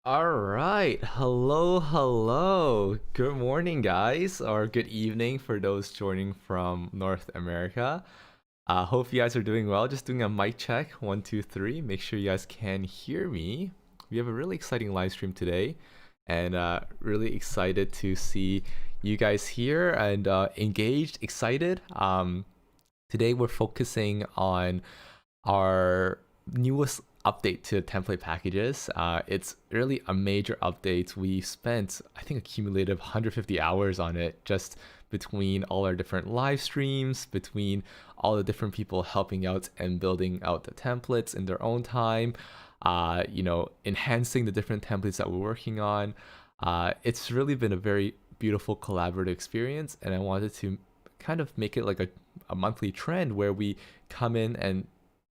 All right. Hello. Good morning, guys, or good evening for those joining from North America. Hope you guys are doing well. Just doing a mic check. 1, 2, 3. Make sure you guys can hear me. We have a really exciting live stream today. and really excited to see you guys here and engaged, excited. Today we're focusing on our newest update to template packages. It's really a major update. We spent, I think, a cumulative 150 hours on it, just between all our different live streams, between all the different people helping out and building out the templates in their own time, enhancing the different templates that we're working on. It's really been a very beautiful collaborative experience, and I wanted to kind of make it like a monthly trend where we come in and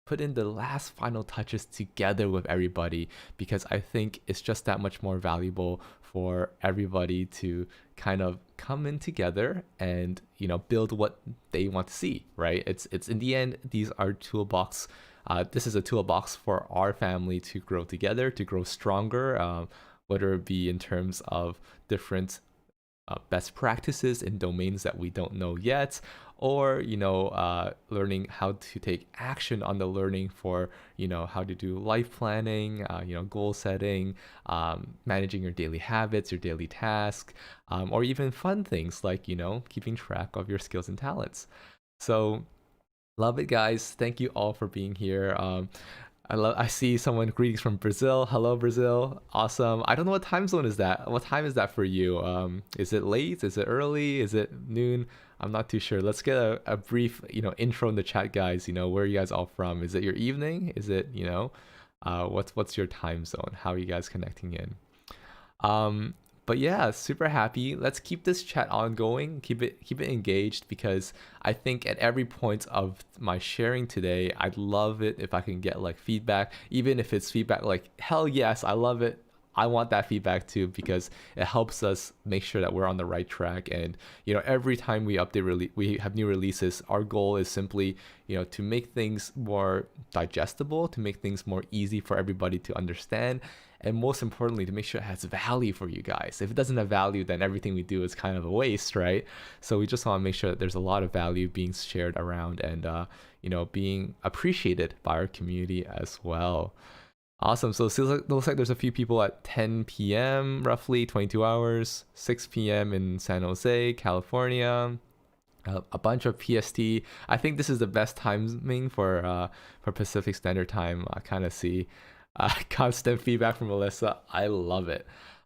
put in the last final touches together with everybody, because I think it's just that much more valuable for everybody to kind of come in together and build what they want to see, right? It's in the end, these are toolbox. This is a toolbox for our family to grow together, to grow stronger, whether it be in terms of different best practices in domains that we don't know yet, or learning how to take action on the learning for how to do life planning, goal setting, managing your daily habits, your daily tasks, or even fun things like keeping track of your skills and talents. So love it, guys. Thank you all for being here. I see someone, greetings from Brazil. Hello, Brazil. Awesome. I don't know what time zone is that. What time is that for you? Is it late? Is it early? Is it noon? I'm not too sure. Let's get a brief, intro in the chat, guys. Where are you guys all from? Is it your evening? Is it, what's your time zone? How are you guys connecting in? But yeah, super happy. Let's keep this chat ongoing, keep it engaged, because I think at every point of my sharing today, I'd love it if I can get like feedback, even if it's feedback like, hell yes, I love it. I want that feedback too, because it helps us make sure that we're on the right track. And every time we update, we have new releases, our goal is simply to make things more digestible, to make things more easy for everybody to understand, and most importantly, to make sure it has value for you guys. If it doesn't have value, then everything we do is kind of a waste, right? So we just want to make sure that there's a lot of value being shared around, and being appreciated by our community as well. Awesome. So it looks like there's a few people at 10 p.m. roughly, 22 hours, 6 p.m. in San Jose, California. A bunch of PST. I think this is the best timing for Pacific Standard Time. I kind of see constant feedback from Melissa. I love it.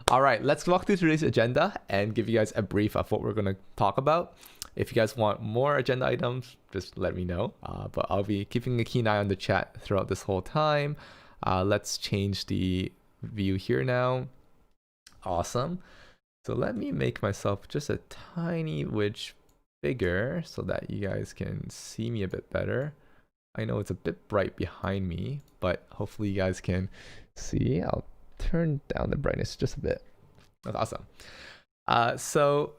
All right, let's walk through today's agenda and give you guys a brief of what we're going to talk about. If you guys want more agenda items, just let me know. But I'll be keeping a keen eye on the chat throughout this whole time. Let's change the view here now. Awesome. So let me make myself just a tiny widget bigger so that you guys can see me a bit better. I know it's a bit bright behind me, but hopefully you guys can see. I'll turn down the brightness just a bit. That's awesome. So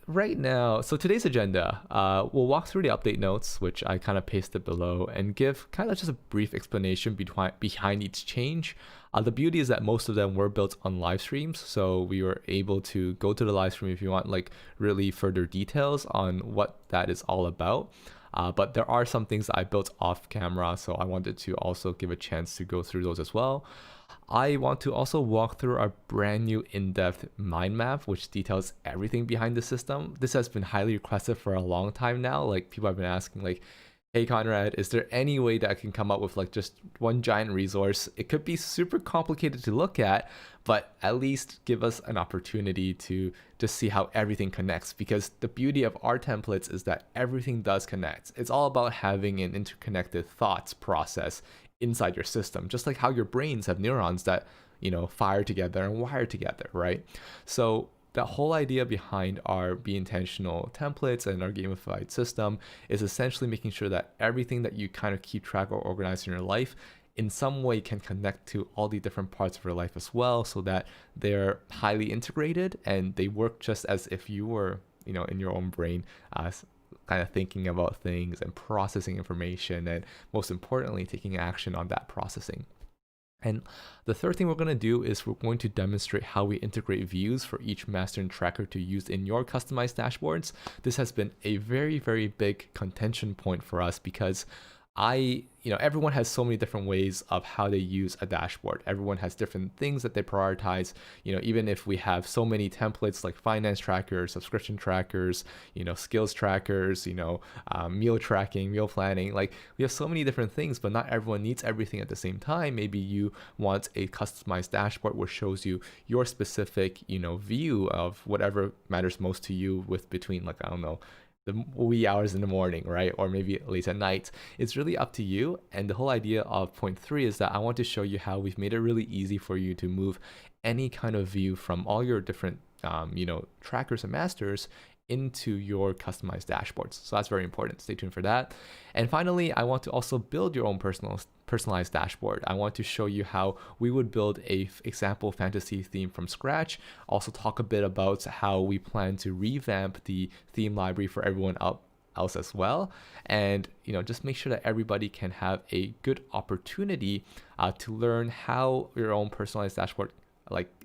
right now, today's agenda, we'll walk through the update notes, which I kind of pasted below, and give kind of just a brief explanation behind each change. The beauty is that most of them were built on live streams, so we were able to go to the live stream if you want like really further details on what that is all about. But there are some things that I built off camera, so I wanted to also give a chance to go through those as well. I want to also walk through our brand new in-depth mind map, which details everything behind the system. This has been highly requested for a long time now. Like, people have been asking like, hey Conrad, is there any way that I can come up with like just one giant resource? It could be super complicated to look at, but at least give us an opportunity to just see how everything connects, because the beauty of our templates is that everything does connect. It's all about having an interconnected thoughts process inside your system, just like how your brains have neurons that fire together and wire together, right? So the whole idea behind our Be Intentional templates and our gamified system is essentially making sure that everything that you kind of keep track or organize in your life in some way can connect to all the different parts of your life as well, so that they're highly integrated and they work just as if you were, in your own brain, kind of thinking about things and processing information, and most importantly, taking action on that processing. And the third thing we're going to do is we're going to demonstrate how we integrate views for each master and tracker to use in your customized dashboards. This has been a very, very big contention point for us, because everyone has so many different ways of how they use a dashboard. Everyone has different things that they prioritize. Even if we have so many templates like finance trackers, subscription trackers, skills trackers, meal tracking, meal planning, like we have so many different things, but not everyone needs everything at the same time. Maybe you want a customized dashboard which shows you your specific, view of whatever matters most to you with between, like, I don't know, the wee hours in the morning, right? Or maybe late at night. It's really up to you. And the whole idea of point 3 is that I want to show you how we've made it really easy for you to move any kind of view from all your different, trackers and masters into your customized dashboards. So that's very important. Stay tuned for that. And finally, I want to also build your own personalized dashboard. I want to show you how we would build a example fantasy theme from scratch. Also talk a bit about how we plan to revamp the theme library for everyone else as well. And just make sure that everybody can have a good opportunity to learn how your own personalized dashboard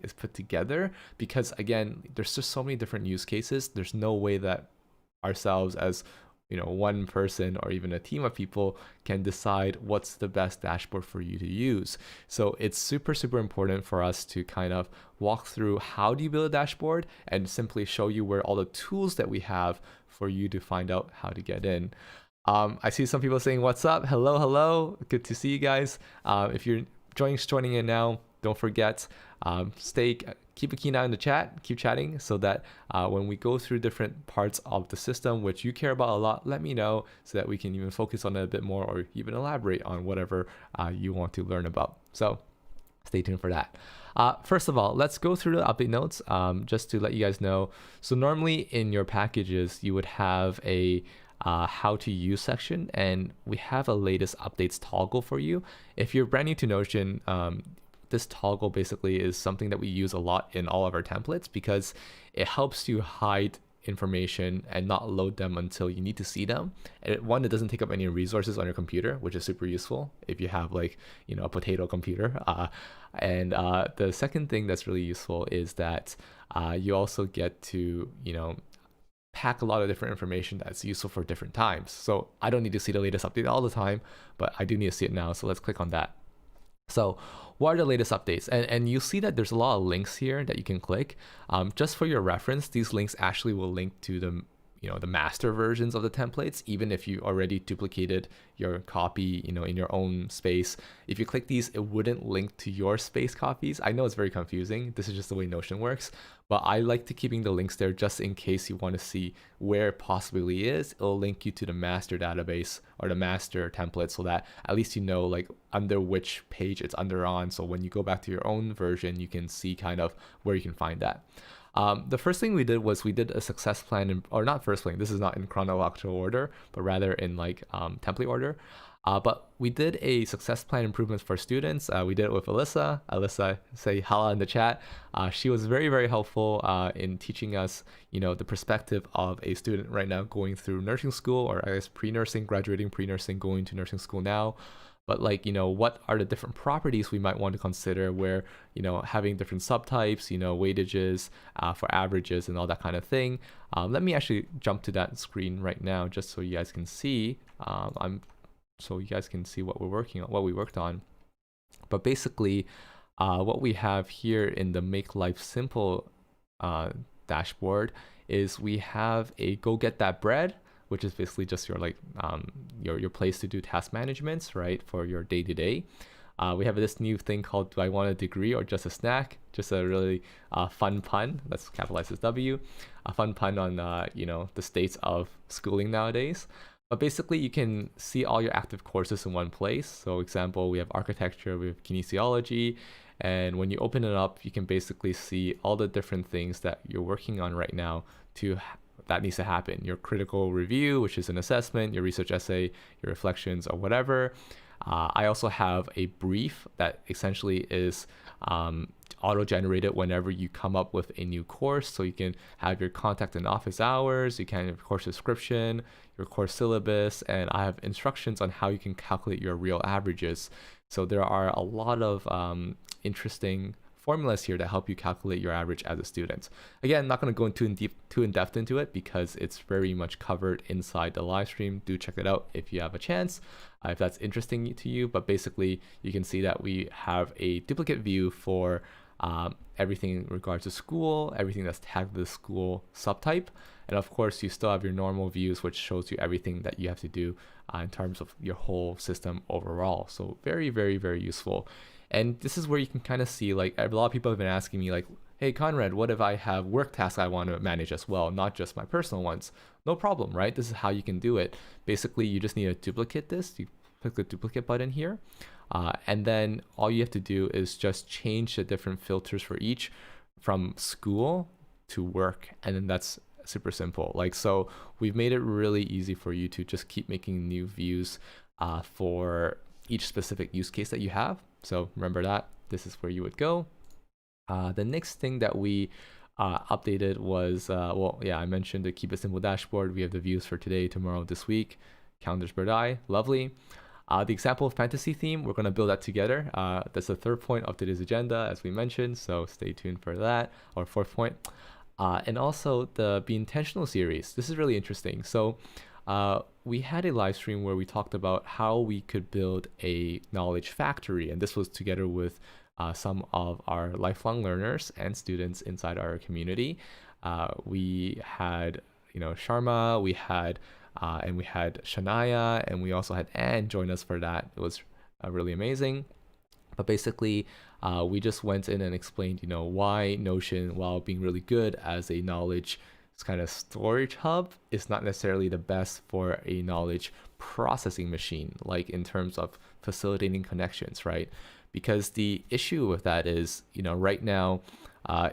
is put together, because again, there's just so many different use cases. There's no way that ourselves as one person or even a team of people can decide what's the best dashboard for you to use. So it's super, super important for us to kind of walk through how do you build a dashboard and simply show you where all the tools that we have for you to find out how to get in. I see some people saying, what's up? Hello. Good to see you guys. If you're joining in now, don't forget, keep a keen eye on the chat, keep chatting, so that when we go through different parts of the system which you care about a lot, let me know so that we can even focus on it a bit more or even elaborate on whatever you want to learn about. So stay tuned for that. First of all, let's go through the update notes just to let you guys know. So normally in your packages, you would have a how to use section, and we have a latest updates toggle for you. If you're brand new to Notion, this toggle basically is something that we use a lot in all of our templates because it helps you hide information and not load them until you need to see them. And it doesn't take up any resources on your computer, which is super useful if you have a potato computer. And the second thing that's really useful is that you also get to, pack a lot of different information that's useful for different times. So I don't need to see the latest update all the time, but I do need to see it now. So let's click on that. So what are the latest updates? And you'll see that there's a lot of links here that you can click. Just for your reference, these links actually will link to the master versions of the templates, even if you already duplicated your copy, in your own space. If you click these, it wouldn't link to your space copies. I know it's very confusing. This is just the way Notion works, but I like to keeping the links there just in case you want to see where it possibly is. It'll link you to the master database or the master template so that at least under which page it's on. So when you go back to your own version, you can see kind of where you can find that. The first thing we did was we did a success plan, or not first thing, this is not in chronological order, but rather in template order. But we did a success plan improvements for students. We did it with Alyssa. Alyssa, say hala in the chat. She was very, very helpful in teaching us, the perspective of a student right now going through nursing school, or I guess pre-nursing, graduating pre-nursing, going to nursing school now. But what are the different properties we might want to consider where, having different subtypes, weightages for averages and all that kind of thing. Let me actually jump to that screen right now just so you guys can see. So you guys can see what we're working on, what we worked on. But basically, what we have here in the Make Life Simple dashboard is we have a Go Get That Bread, which is basically just your your place to do task management, right, for your day-to-day. We have this new thing called Do I Want a Degree or Just a Snack? Just a really fun pun. Let's capitalize this W. A fun pun on the states of schooling nowadays. But basically, you can see all your active courses in one place. So example, we have architecture, we have kinesiology, and when you open it up, you can basically see all the different things that you're working on right now that needs to happen. Your critical review, which is an assessment, your research essay, your reflections, or whatever. I also have a brief that essentially is auto-generated whenever you come up with a new course. So you can have your contact and office hours, you can have your course description, your course syllabus, and I have instructions on how you can calculate your real averages. So there are a lot of interesting formulas here that help you calculate your average as a student. Again, not going to go too in depth into it because it's very much covered inside the live stream. Do check it out if you have a chance, if that's interesting to you. But basically, you can see that we have a duplicate view for everything in regards to school, everything that's tagged the school subtype. And of course, you still have your normal views, which shows you everything that you have to do in terms of your whole system overall. So very, very, very useful. And this is where you can kind of see, like, a lot of people have been asking me, like, hey, Conrad, what if I have work tasks I want to manage as well, not just my personal ones? No problem, right? This is how you can do it. Basically, you just need to duplicate this. You click the duplicate button here. And then all you have to do is just change the different filters for each from school to work. And then that's super simple. Like, so we've made it really easy for you to just keep making new views for each specific use case that you have. So remember that this is where you would go. The next thing that we updated was, I mentioned the Keep It Simple dashboard. We have the views for today, tomorrow, this week, calendars per eye, lovely. The example of fantasy theme, we're going to build that together. That's the third point of today's agenda, as we mentioned, so stay tuned for that, or fourth point. And also the Be Intentional series. This is really interesting. So we had a live stream where we talked about how we could build a knowledge factory, and this was together with some of our lifelong learners and students inside our community. We had, Sharma, we had Shania, and we also had Anne join us for that. It was really amazing. But basically, we just went in and explained, why Notion, while being really good as a knowledge kind of storage hub, is not necessarily the best for a knowledge processing machine, like in terms of facilitating connections, right? Because the issue with that is, right now,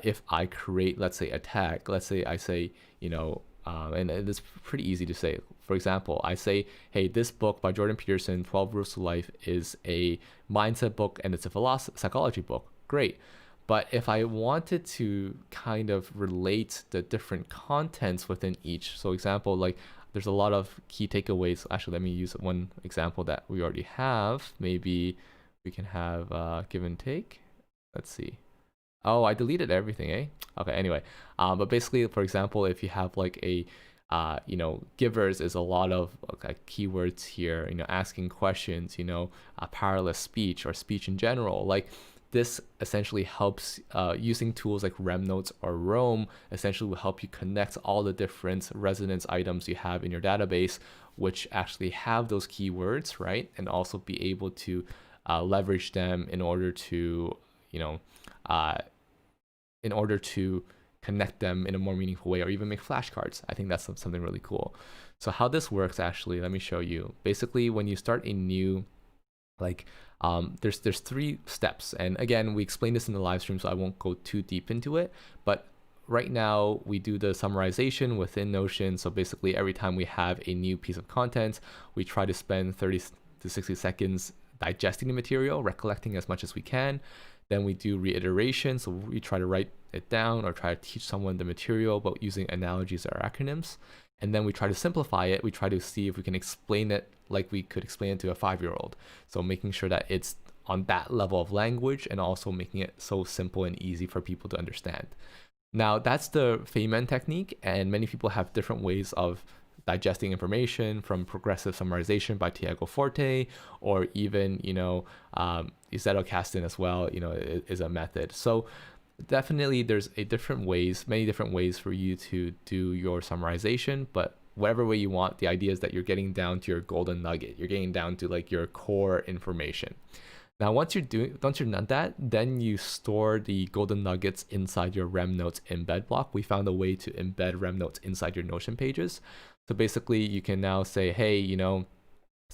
if I create, let's say, a tag, let's say I say, and it's pretty easy to say. For example, I say, hey, this book by Jordan Peterson, 12 Rules to Life, is a mindset book and it's a psychology book. Great. But if I wanted to kind of relate the different contents within each, so example, like there's a lot of key takeaways. Actually, let me use one example that we already have. Maybe we can have give and take. Let's see. Oh, I deleted everything, eh? Okay, anyway. But basically, for example, if you have like a, givers is a lot of keywords here, asking questions, powerless speech or speech in general. Like this essentially helps using tools like RemNotes or Roam essentially will help you connect all the different resonance items you have in your database, which actually have those keywords, right? And also be able to leverage them in order to, connect them in a more meaningful way, or even make flashcards. I think that's something really cool. So how this works, actually, let me show you. Basically, when you start a new, there's 3 steps. And again, we explained this in the live stream, so I won't go too deep into it. But right now, we do the summarization within Notion. So basically, every time we have a new piece of content, we try to spend 30 to 60 seconds digesting the material, recollecting as much as we can. Then we do reiteration, so we try to write it down or try to teach someone the material, but using analogies or acronyms. And then we try to simplify it. We try to see if we can explain it like we could explain it to a 5-year-old. So making sure that it's on that level of language and also making it so simple and easy for people to understand. Now, that's the Feynman technique, and many people have different ways of digesting information, from progressive summarization by Tiago Forte, or even, Izetto Kasten as well, is a method. So definitely there's many different ways for you to do your summarization, but whatever way you want, the idea is that you're getting down to your golden nugget. You're getting down to like your core information. Now, once you've done that, then you store the golden nuggets inside your RemNotes embed block. We found a way to embed RemNotes inside your Notion pages. So basically, you can now say, hey, so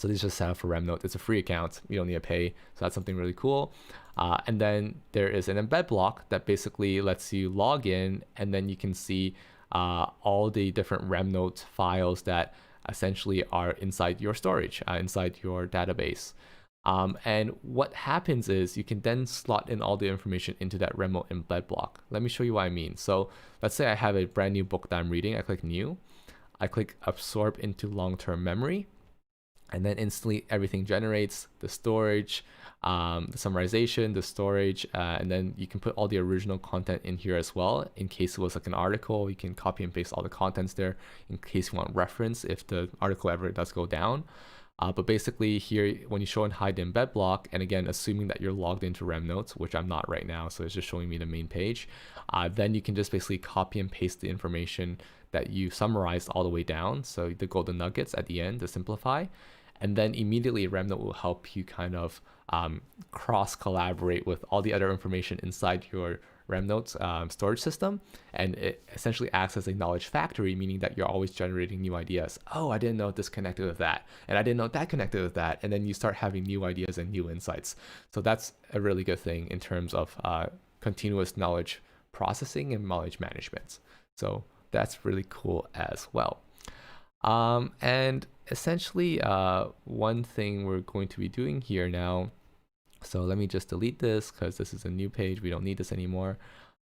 this is just set up for RemNote. It's a free account. You don't need to pay. So that's something really cool. And then there is an embed block that basically lets you log in, and then you can see all the different RemNote files that essentially are inside your storage, inside your database. And what happens is you can then slot in all the information into that RemNote embed block. Let me show you what I mean. So let's say I have a brand new book that I'm reading. I click new. I click absorb into long-term memory. And then instantly everything generates, the storage, the summarization, the storage, and then you can put all the original content in here as well. In case it was like an article, you can copy and paste all the contents there in case you want reference if the article ever does go down. But basically here, when you show and hide the embed block, and again, assuming that you're logged into RemNotes, which I'm not right now, so it's just showing me the main page, then you can just basically copy and paste the information that you summarized all the way down. So the golden nuggets at the end to simplify. And then immediately RemNote will help you kind of cross collaborate with all the other information inside your RemNotes storage system, and it essentially acts as a knowledge factory, meaning that you're always generating new ideas. Oh, I didn't know this connected with that, and I didn't know that connected with that, and then you start having new ideas and new insights. So that's a really good thing in terms of continuous knowledge processing and knowledge management. So that's really cool as well. And essentially, one thing we're going to be doing here now, so let me just delete this because this is a new page. We don't need this anymore.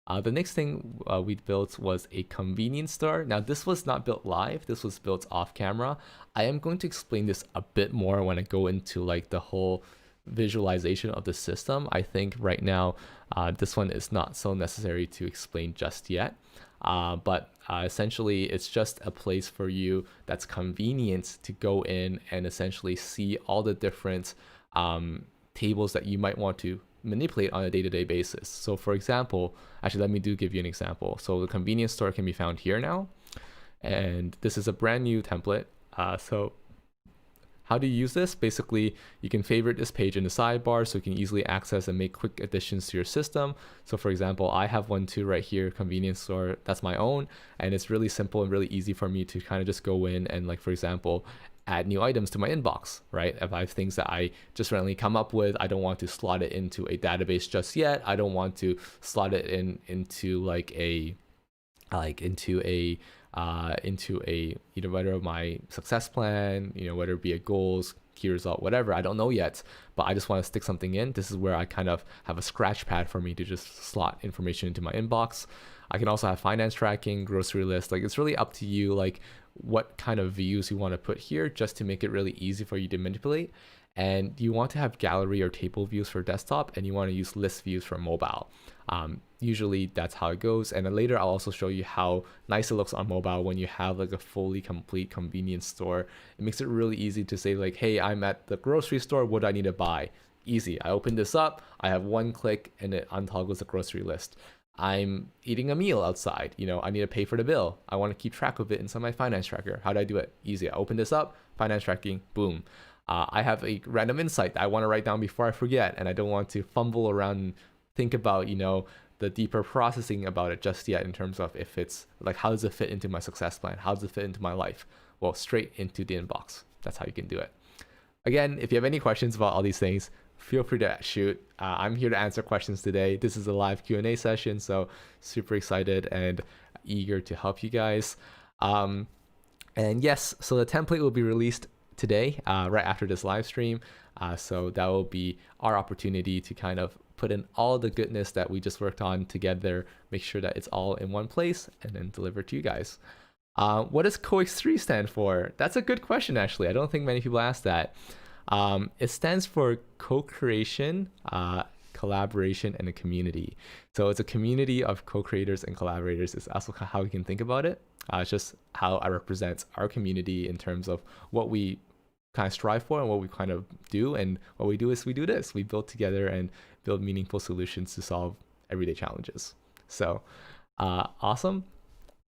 The next thing we built was a convenience store. Now, this was not built live. This was built off camera. I am going to explain this a bit more when I go into like the whole visualization of the system. I think right now, this one is not so necessary to explain just yet. But essentially, it's just a place for you that's convenient to go in and essentially see all the different tables that you might want to manipulate on a day-to-day basis. So for example, actually, let me give you an example. So the convenience store can be found here now. And this is a brand new template. So how do you use this? Basically, you can favorite this page in the sidebar so you can easily access and make quick additions to your system. So for example, I have one too right here, convenience store, that's my own. And it's really simple and really easy for me to kind of just go in and, like, for example, add new items to my inbox, right? If I have things that I just randomly come up with, I don't want to slot it into a database just yet. I don't want to slot it into you know, whether my success plan, you know, whether it be a goals, key result, whatever, I don't know yet, but I just want to stick something in. This is where I kind of have a scratch pad for me to just slot information into my inbox. I can also have finance tracking, grocery list. Like, it's really up to you, like what kind of views you want to put here just to make it really easy for you to manipulate. And you want to have gallery or table views for desktop, and you want to use list views for mobile. Usually that's how it goes. And then later I'll also show you how nice it looks on mobile when you have like a fully complete convenience store. It makes it really easy to say like, hey, I'm at the grocery store, what do I need to buy? Easy. I open this up, I have one click and it untoggles the grocery list. I'm eating a meal outside, you know, I need to pay for the bill. I want to keep track of it inside my finance tracker. How do I do it? Easy. I open this up, finance tracking, boom. I have a random insight that I want to write down before I forget, and I don't want to fumble around and think about, you know, the deeper processing about it just yet in terms of if it's like, how does it fit into my success plan? How does it fit into my life? Well, straight into the inbox. That's how you can do it. Again, if you have any questions about all these things, feel free to shoot. I'm here to answer questions today. This is a live Q&A session, so super excited and eager to help you guys. And yes, so the template will be released today, right after this live stream. So that will be our opportunity to kind of put in all the goodness that we just worked on together, make sure that it's all in one place, and then deliver to you guys. What does COEX3 stand for? That's a good question, actually. I don't think many people ask that. It stands for co-creation, collaboration, and a community. So it's a community of co-creators and collaborators. It's also how we can think about it. It's just how I represent our community in terms of what we kind of strive for and what we kind of do. And what we do is we do this. We build together and build meaningful solutions to solve everyday challenges. So awesome.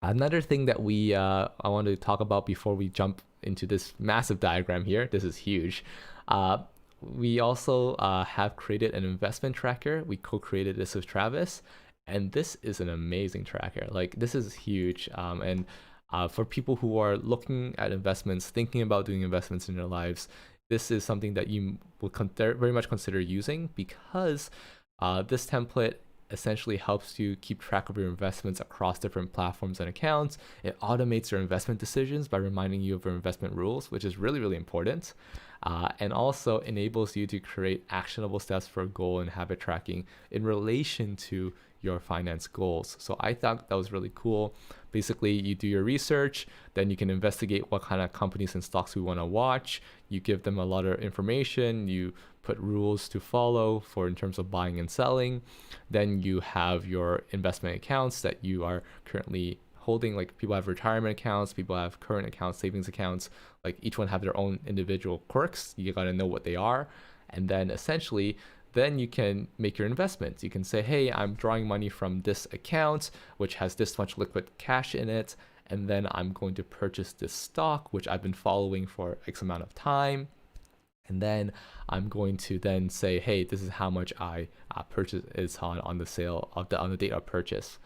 Another thing that I want to talk about before we jump into this massive diagram here, this is huge. We also have created an investment tracker. We co-created this with Travis, and this is an amazing tracker. Like, this is huge. And for people who are looking at investments, thinking about doing investments in their lives, this is something that you will very much consider using, because this template essentially helps you keep track of your investments across different platforms and accounts. It automates your investment decisions by reminding you of your investment rules, which is really, really important. And also enables you to create actionable steps for goal and habit tracking in relation to your finance goals. So I thought that was really cool. Basically, you do your research, then you can investigate what kind of companies and stocks we want to watch. You give them a lot of information, you put rules to follow for in terms of buying and selling. Then you have your investment accounts that you are currently holding. Like people have retirement accounts, people have current accounts, savings accounts. Like each one have their own individual quirks. You got to know what they are. And then essentially, then you can make your investments. You can say, hey, I'm drawing money from this account, which has this much liquid cash in it. And then I'm going to purchase this stock, which I've been following for X amount of time. And then I'm going to then say, hey, this is how much I purchase is on the sale of on the date of purchase.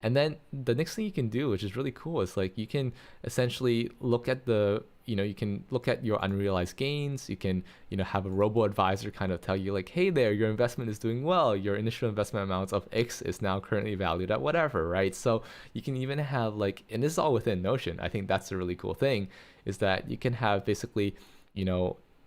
And then the next thing you can do, which is really cool, is like you can essentially look at you can look at your unrealized gains. You can, have a robo advisor kind of tell you like, hey there, your investment is doing well. Your initial investment amount of X is now currently valued at whatever, right? So you can even have like, and this is all within Notion. I think that's a really cool thing, is that you can have basically,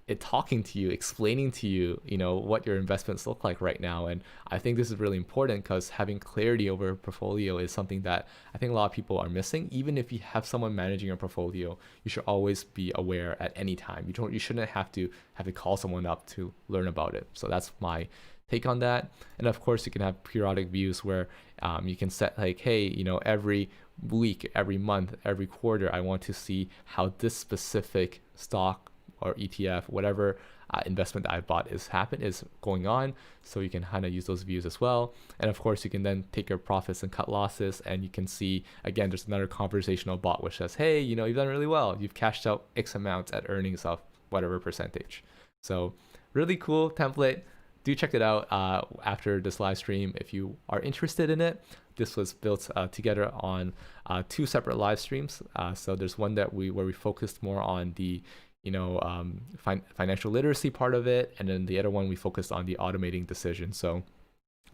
it talking to you, explaining to you, what your investments look like right now. And I think this is really important because having clarity over a portfolio is something that I think a lot of people are missing. Even if you have someone managing your portfolio, you should always be aware at any time. You shouldn't have to call someone up to learn about it. So that's my take on that. And of course, you can have periodic views where you can set like, hey, every week, every month, every quarter, I want to see how this specific stock or ETF, whatever investment that I bought is going on. So you can kind of use those views as well. And of course, you can then take your profits and cut losses, and you can see, again, there's another conversational bot which says, hey, you've done really well. You've cashed out X amount at earnings of whatever percentage. So really cool template. Do check it out after this live stream if you are interested in it. This was built together on 2 separate live streams. So there's one where we focused more on the financial literacy part of it, and then the other one we focused on the automating decisions. So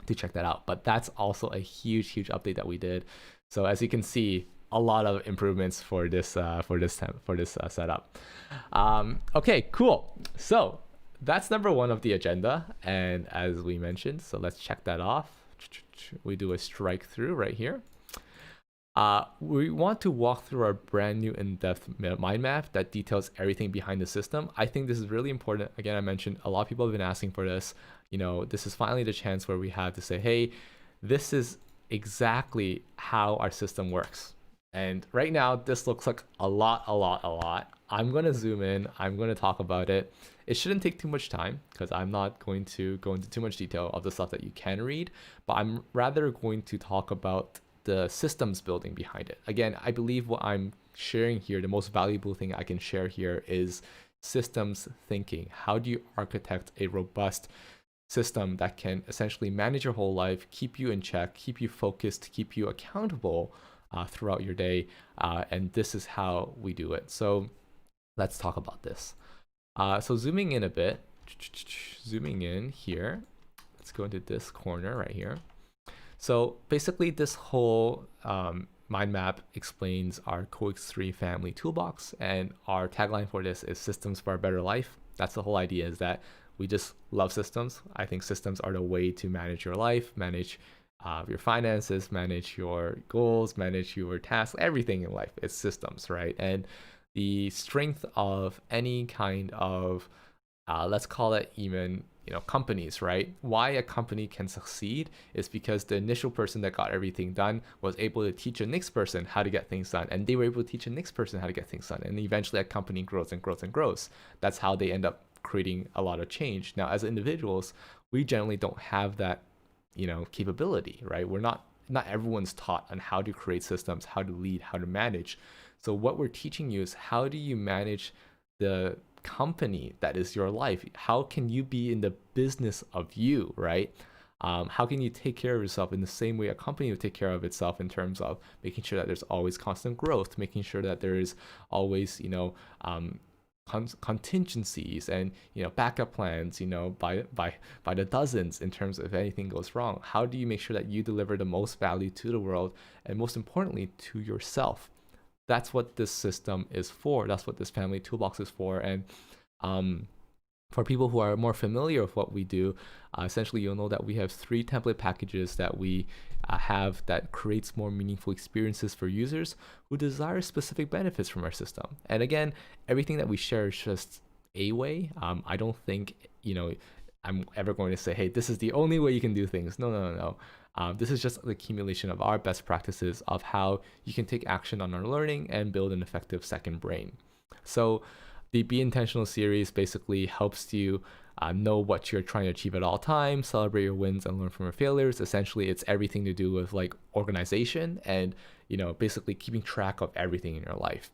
do check that out. But that's also a huge update that we did. So as you can see, a lot of improvements for this setup. Okay, cool. So that's number 1 of the agenda, and as we mentioned, so let's check that off. We do a strike through right here. We want to walk through our brand new in-depth mind map that details everything behind the system. I think this is really important. Again, I mentioned a lot of people have been asking for this. This is finally the chance where we have to say, hey, this is exactly how our system works. And right now, this looks like a lot. I'm going to zoom in. I'm going to talk about it. It shouldn't take too much time because I'm not going to go into too much detail of the stuff that you can read, but I'm rather going to talk about the systems building behind it. Again, I believe what I'm sharing here, the most valuable thing I can share here is systems thinking. How do you architect a robust system that can essentially manage your whole life, keep you in check, keep you focused, keep you accountable throughout your day? And this is how we do it. So let's talk about this. So zooming in a bit, zooming in here, let's go into this corner right here. So basically this whole mind map explains our CoX3 family toolbox, and our tagline for this is systems for a better life. That's the whole idea, is that we just love systems. I think systems are the way to manage your life, manage your finances, manage your goals, manage your tasks, everything in life. It's systems, right? And the strength of any kind of, let's call it even, companies, right? Why a company can succeed is because the initial person that got everything done was able to teach the next person how to get things done, and they were able to teach the next person how to get things done, and eventually a company grows and grows and grows. That's how they end up creating a lot of change. Now, as individuals, we generally don't have that, capability, right? We're not everyone's taught on how to create systems, how to lead, how to manage. So what we're teaching you is, how do you manage the company that is your life? How can you be in the business of you, right? How can you take care of yourself in the same way a company would take care of itself, in terms of making sure that there's always constant growth, making sure that there is always, contingencies and backup plans, by the dozens, in terms of if anything goes wrong. How do you make sure that you deliver the most value to the world, and most importantly to yourself? That's what this system is for. That's what this family toolbox is for. And For people who are more familiar with what we do, essentially you'll know that we have 3 template packages that we have that creates more meaningful experiences for users who desire specific benefits from our system. And again, everything that we share is just a way. I don't think, I'm ever going to say, hey, this is the only way you can do things. No. This is just the accumulation of our best practices of how you can take action on our learning and build an effective second brain. So the Be Intentional series basically helps you know what you're trying to achieve at all times, celebrate your wins, and learn from your failures. Essentially, it's everything to do with like organization and basically keeping track of everything in your life.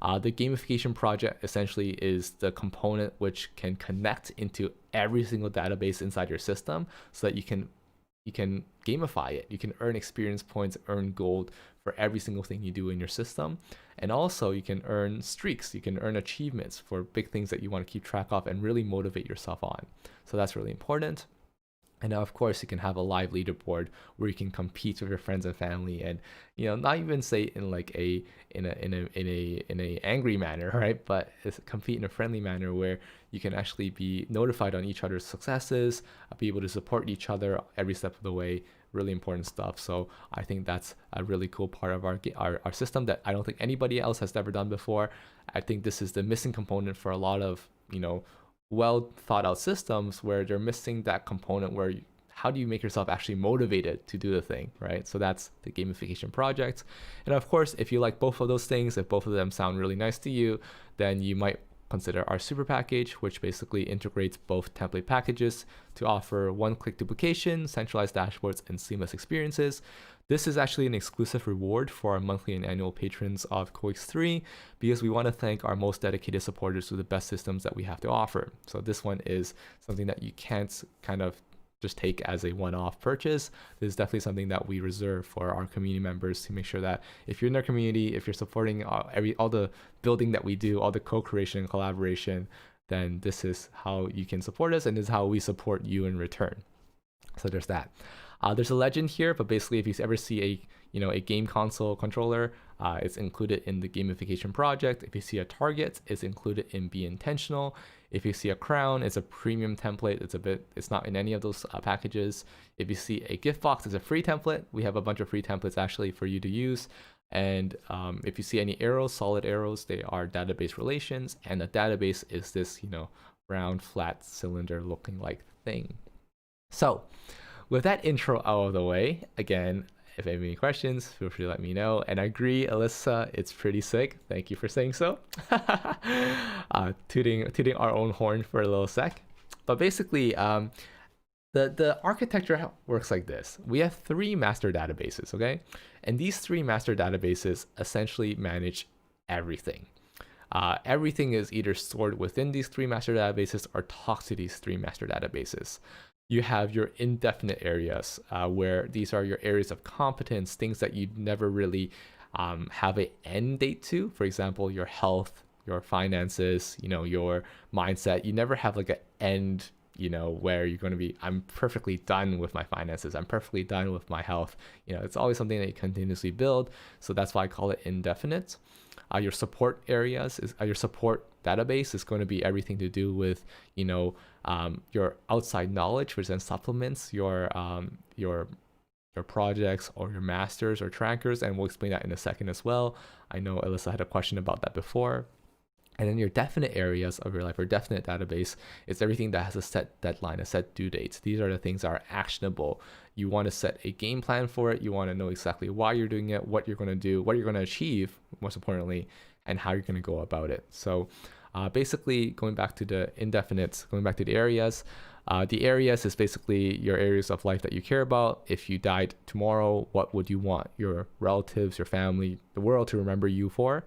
The gamification project essentially is the component which can connect into every single database inside your system so that you can gamify it. You can earn experience points, earn gold for every single thing you do in your system. And also you can earn streaks, you can earn achievements for big things that you want to keep track of and really motivate yourself on. So that's really important. And now, of course, you can have a live leaderboard where you can compete with your friends and family, and not even say in like in a angry manner, right? But compete in a friendly manner where you can actually be notified on each other's successes, be able to support each other every step of the way. Really important stuff. So I think that's a really cool part of our system that I don't think anybody else has ever done before. I think this is the missing component for a lot of well thought out systems where they're missing that component where how do you make yourself actually motivated to do the thing, right? So that's the gamification project. And of course, if you like both of those things, if both of them sound really nice to you, then you might consider our super package, which basically integrates both template packages to offer one-click duplication, centralized dashboards, and seamless experiences. This is actually an exclusive reward for our monthly and annual patrons of CoX3 because we want to thank our most dedicated supporters with the best systems that we have to offer. So this one is something that you can't kind of just take as a one-off purchase. This is definitely something that we reserve for our community members to make sure that if you're in our community, if you're supporting all the building that we do, all the co-creation and collaboration, then this is how you can support us, and this is how we support you in return. So there's that. There's a legend here, but basically if you ever see a game console controller, it's included in the gamification project. If you see a target, it's included in Be Intentional. If you see a crown, it's a premium template. It's not in any of those packages. If you see a gift box, it's a free template. We have a bunch of free templates actually for you to use. And if you see any arrows, solid arrows, they are database relations. And a database is this, round, flat, cylinder looking like thing. So with that intro out of the way, again, if you have any questions, feel free to let me know. And I agree, Alyssa, it's pretty sick. Thank you for saying so. Tooting our own horn for a little sec. But basically, the architecture works like this. We have 3 master databases, okay? And these 3 master databases essentially manage everything. Everything is either stored within these 3 master databases or talks to these 3 master databases. You have your indefinite areas where these are your areas of competence, things that you never really have an end date to. For example, your health, your finances, your mindset. You never have like an end, where you're going to be, I'm perfectly done with my finances. I'm perfectly done with my health. It's always something that you continuously build. So that's why I call it indefinite. Your support areas your support database is going to be everything to do with your outside knowledge, which then supplements your projects or your masters or trackers, and we'll explain that in a second as well. I know Alyssa had a question about that before. And then your definite areas of your life, or definite database, is everything that has a set deadline, a set due date. These are the things that are actionable. You want to set a game plan for it. You want to know exactly why you're doing it, what you're going to do, what you're going to achieve, most importantly, and how you're going to go about it. So basically, going back to the indefinites, going back to the areas is basically your areas of life that you care about. If you died tomorrow, what would you want your relatives, your family, the world to remember you for?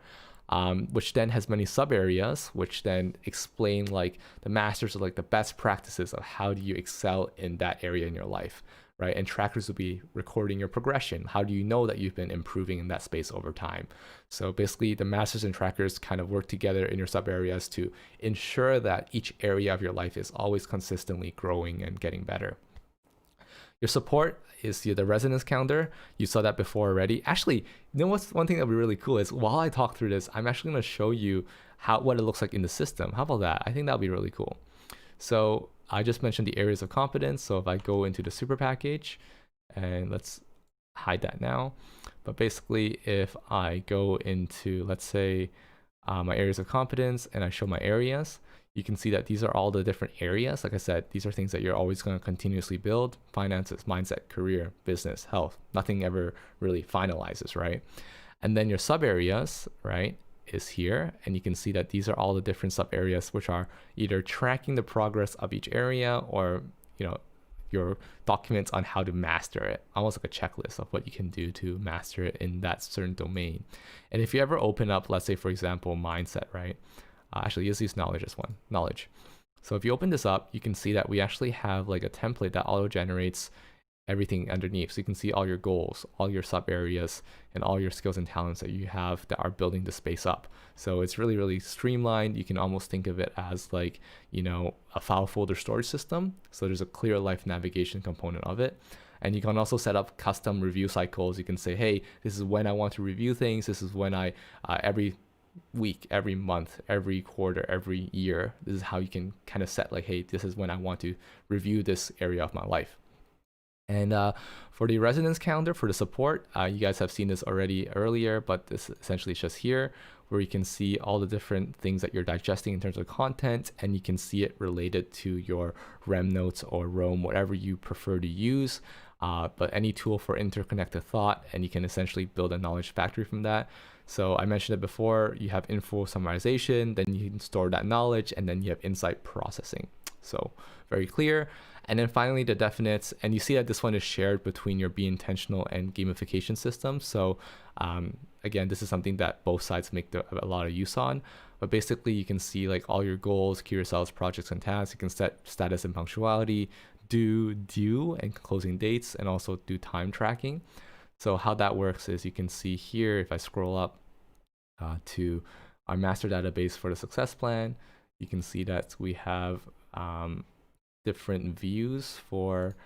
Which then has many sub areas, which then explain like the masters of like the best practices of how do you excel in that area in your life, right? And trackers will be recording your progression. How do you know that you've been improving in that space over time? So basically the masters and trackers kind of work together in your sub areas to ensure that each area of your life is always consistently growing and getting better. Your support is the resonance counter. You saw that before already. Actually, what's one thing that would be really cool is while I talk through this, I'm actually going to show you what it looks like in the system. How about that? I think that would be really cool. So I just mentioned the areas of competence. So if I go into the super package, and let's hide that now. But basically, if I go into, let's say, my areas of competence and I show my areas, you can see that these are all the different areas. Like I said, these are things that you're always going to continuously build: finances, mindset, career, business, health. Nothing ever really finalizes, right? And then your sub areas, right, is here. And you can see that these are all the different sub areas, which are either tracking the progress of each area, or, your documents on how to master it, almost like a checklist of what you can do to master it in that certain domain. And if you ever open up, let's say, for example, mindset, right? Actually, let's use knowledge as one, knowledge. So if you open this up, you can see that we actually have like a template that auto generates everything underneath. So you can see all your goals, all your sub areas, and all your skills and talents that you have that are building the space up. So it's really, really streamlined. You can almost think of it as like, a file folder storage system. So there's a clear life navigation component of it. And you can also set up custom review cycles. You can say, hey, this is when I want to review things. This is when I, every week, every month, every quarter, every year, this is how you can kind of set like, hey, this is when I want to review this area of my life. And for the residence calendar, for the support, you guys have seen this already earlier, but this essentially is just here where you can see all the different things that you're digesting in terms of content, and you can see it related to your REM notes or Roam, whatever you prefer to use. But any tool for interconnected thought, and you can essentially build a knowledge factory from that. So I mentioned it before, you have info summarization, then you can store that knowledge, and then you have insight processing. So very clear. And then finally the definites, and you see that this one is shared between your Be Intentional and gamification systems. So again, this is something that both sides make a lot of use on. But basically you can see like all your goals, key results, projects, and tasks. You can set status and punctuality, due, and closing dates, and also do time tracking. So how that works is you can see here, if I scroll up to our master database for the success plan, you can see that we have different views for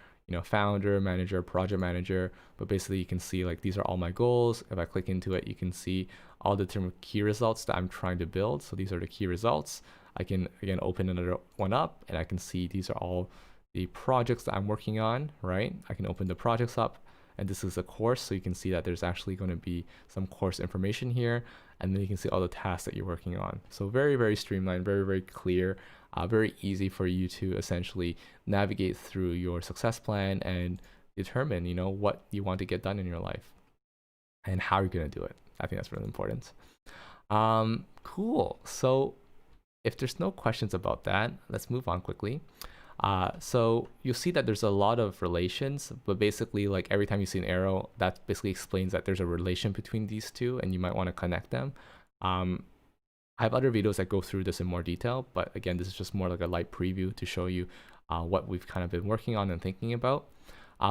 founder, manager, project manager. But basically you can see like these are all my goals. If I click into it, you can see all the different key results that I'm trying to build. So these are the key results. I can again open another one up, and I can see these are all the projects that I'm working on, right? I can open the projects up, and this is a course, so you can see that there's actually going to be some course information here, and then you can see all the tasks that you're working on. So very, very streamlined, very, very clear, very easy for you to essentially navigate through your success plan and determine, what you want to get done in your life and how you're going to do it. I think that's really important. Cool. So if there's no questions about that, let's move on quickly. So you'll see that there's a lot of relations, but basically like every time you see an arrow, that basically explains that there's a relation between these two, and you might want to connect them. I have other videos that go through this in more detail, but again, this is just more like a light preview to show you what we've kind of been working on and thinking about.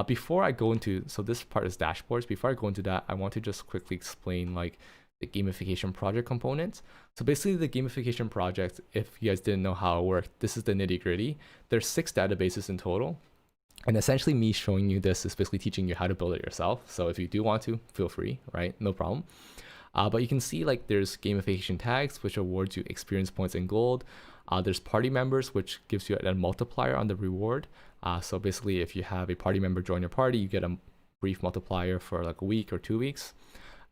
Before I go into, so this part is dashboards. Before I go into that, I want to just quickly explain like the gamification project components. So basically the gamification project, if you guys didn't know how it worked, this is the nitty gritty. There's 6 databases in total. And essentially me showing you this is basically teaching you how to build it yourself. So if you do want to, feel free, right? No problem. But you can see like there's gamification tags, which awards you experience points and gold. There's party members, which gives you a multiplier on the reward. So basically if you have a party member join your party, you get a brief multiplier for like a week or 2 weeks.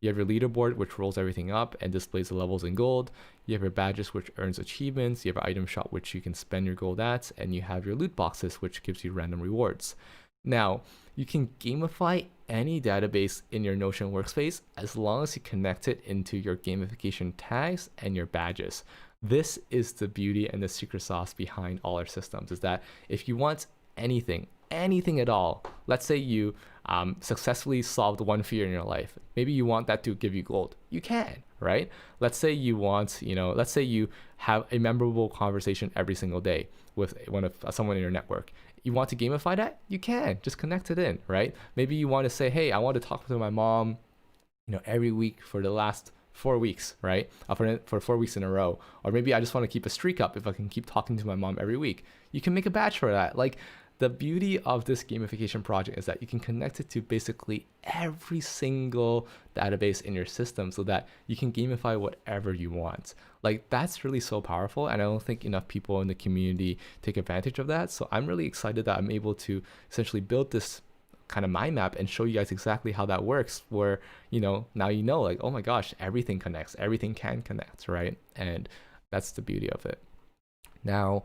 You have your leaderboard, which rolls everything up and displays the levels in gold. You have your badges, which earns achievements. You have an item shop, which you can spend your gold at. And you have your loot boxes, which gives you random rewards. Now, you can gamify any database in your Notion workspace as long as you connect it into your gamification tags and your badges. This is the beauty and the secret sauce behind all our systems, is that if you want anything at all, let's say you successfully solved one fear in your life, maybe you want that to give you gold, you can, right? Let's say you want, let's say you have a memorable conversation every single day with someone in your network. You want to gamify that? You can, just connect it in, right? Maybe you want to say, hey, I want to talk to my mom, every week for the last 4 weeks, right? For 4 weeks in a row. Or maybe I just want to keep a streak up if I can keep talking to my mom every week. You can make a badge for that. Like, the beauty of this gamification project is that you can connect it to basically every single database in your system so that you can gamify whatever you want. Like that's really so powerful, and I don't think enough people in the community take advantage of that. So I'm really excited that I'm able to essentially build this kind of mind map and show you guys exactly how that works, where now like, oh my gosh, everything connects, everything can connect, right? And that's the beauty of it. Now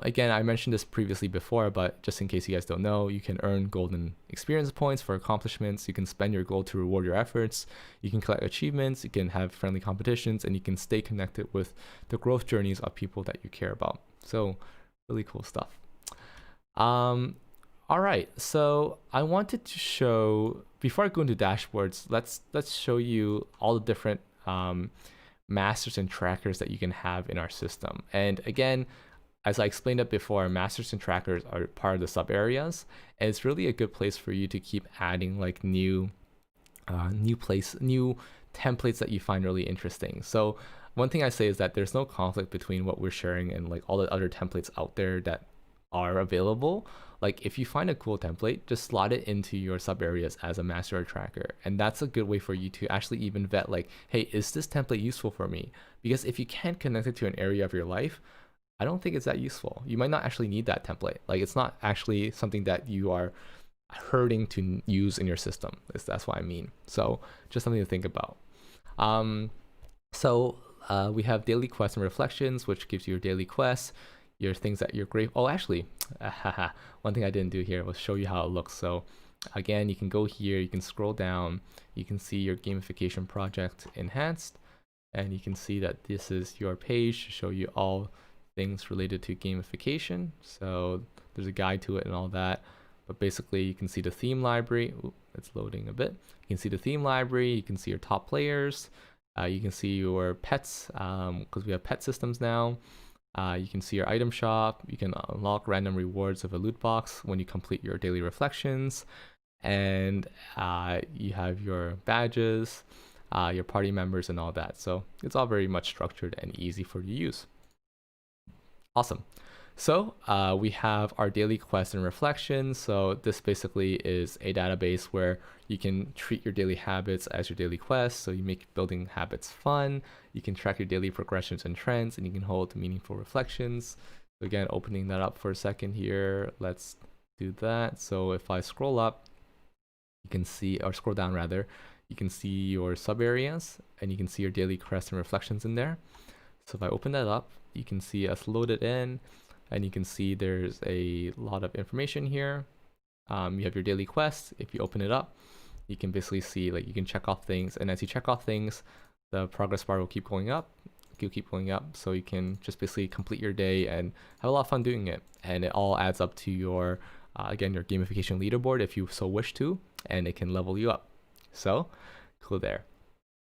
again, I mentioned this previously before, but just in case you guys don't know, you can earn golden experience points for accomplishments. You can spend your gold to reward your efforts. You can collect achievements. You can have friendly competitions, and you can stay connected with the growth journeys of people that you care about. So really cool stuff. All right, so I wanted to show, before I go into dashboards, let's show you all the different masters and trackers that you can have in our system. And again, as I explained it before, masters and trackers are part of the sub areas, and it's really a good place for you to keep adding like new templates that you find really interesting. So one thing I say is that there's no conflict between what we're sharing and like all the other templates out there that are available. Like if you find a cool template, just slot it into your sub areas as a master or tracker. And that's a good way for you to actually even vet like, hey, is this template useful for me? Because if you can't connect it to an area of your life, I don't think it's that useful. You might not actually need that template. Like it's not actually something that you are hurting to use in your system. That's what I mean. So just something to think about. We have daily quests and reflections, which gives you your daily quests, your things that you're grateful. Oh, actually, one thing I didn't do here was show you how it looks. So again, you can go here, you can scroll down, you can see your gamification project enhanced, and you can see that this is your page to show you all things related to gamification. So there's a guide to it and all that, but basically you can see the theme library. Ooh, it's loading a bit. You can see the theme library, you can see your top players, you can see your pets, because we have pet systems now. You can see your item shop. You can unlock random rewards of a loot box when you complete your daily reflections, and you have your badges, your party members, and all that. So it's all very much structured and easy for you to use. Awesome. So we have our daily quests and reflections. So this basically is a database where you can treat your daily habits as your daily quests. So you make building habits fun. You can track your daily progressions and trends, and you can hold meaningful reflections. So again, opening that up for a second here. Let's do that. So if I scroll up, you can see, or scroll down rather, you can see your sub areas, and you can see your daily quests and reflections in there. So if I open that up, you can see us loaded in, and you can see there's a lot of information here. You have your daily quests. If you open it up, you can basically see, like, you can check off things, and as you check off things, the progress bar will keep going up. You'll keep going up, so you can just basically complete your day and have a lot of fun doing it. And it all adds up to your, again, your gamification leaderboard if you so wish to, and it can level you up. So cool there.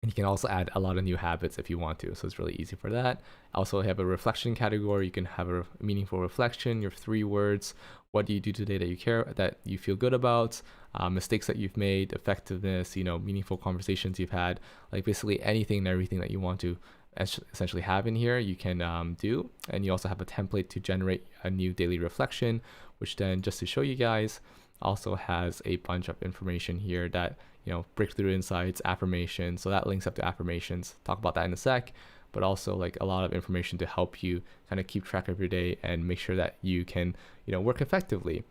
And you can also add a lot of new habits if you want to, so it's really easy for that. Also have a reflection category. You can have a meaningful reflection, your 3 words. What do you do today that you feel good about? Mistakes that you've made, effectiveness, meaningful conversations you've had, like basically anything and everything that you want to essentially have in here, you can do. And you also have a template to generate a new daily reflection, which then, just to show you guys, also has a bunch of information here that, breakthrough insights, affirmations. So that links up to affirmations. Talk about that in a sec, but also like a lot of information to help you kind of keep track of your day and make sure that you can, work effectively.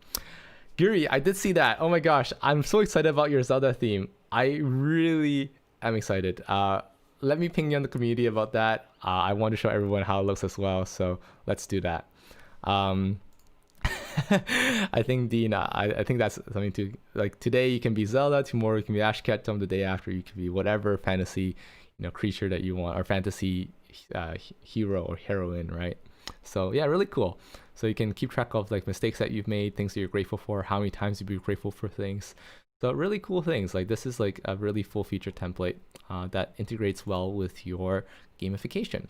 Guri, I did see that. Oh my gosh, I'm so excited about your Zelda theme. I really am excited. Let me ping you on the community about that. I want to show everyone how it looks as well. So let's do that. I think Dean, I think that's something to, like, today you can be Zelda, tomorrow you can be Ash Ketchum, the day after you can be whatever fantasy creature that you want, or fantasy hero or heroine, right? So yeah, really cool. So you can keep track of like mistakes that you've made, things that you're grateful for, how many times you've been grateful for things. So really cool things. Like this is like a really full feature template that integrates well with your gamification.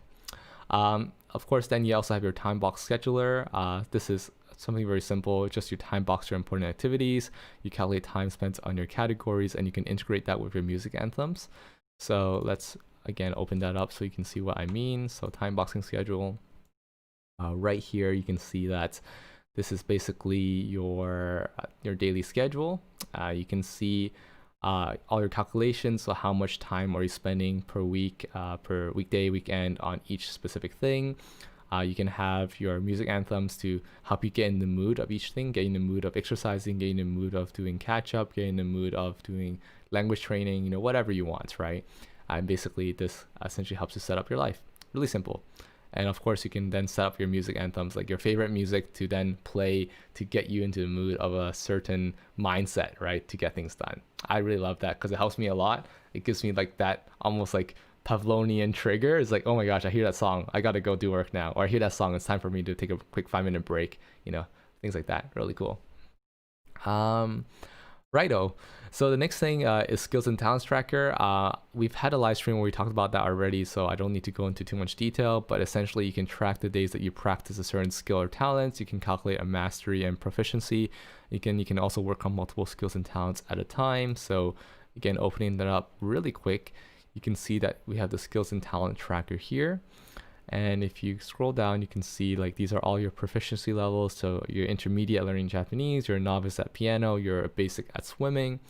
Of course, then you also have your time box scheduler. This is something very simple. Just you time box your important activities. You calculate time spent on your categories, and you can integrate that with your music anthems. So let's again open that up so you can see what I mean. So time boxing schedule. Right here, you can see that This is basically your daily schedule. You can see all your calculations. So how much time are you spending per week, per weekday, weekend on each specific thing. You can have your music anthems to help you get in the mood of each thing, get in the mood of exercising, get in the mood of doing catch up, get in the mood of doing language training, whatever you want, right? And basically, this essentially helps you set up your life. Really simple. And of course, you can then set up your music anthems, like your favorite music to then play to get you into the mood of a certain mindset, right? To get things done. I really love that because it helps me a lot. It gives me like that almost like Pavlovian trigger. It's like, oh my gosh, I hear that song. I got to go do work now. Or I hear that song. It's time for me to take a quick 5-minute break, things like that. Really cool. Righto. So the next thing is skills and talents tracker. We've had a live stream where we talked about that already, so I don't need to go into too much detail, but essentially you can track the days that you practice a certain skill or talents. You can calculate a mastery and proficiency. You can also work on multiple skills and talents at a time. So again, opening that up really quick, you can see that we have the skills and talent tracker here. And if you scroll down, you can see like these are all your proficiency levels. So you're intermediate at learning Japanese, you're a novice at piano, you're a basic at swimming.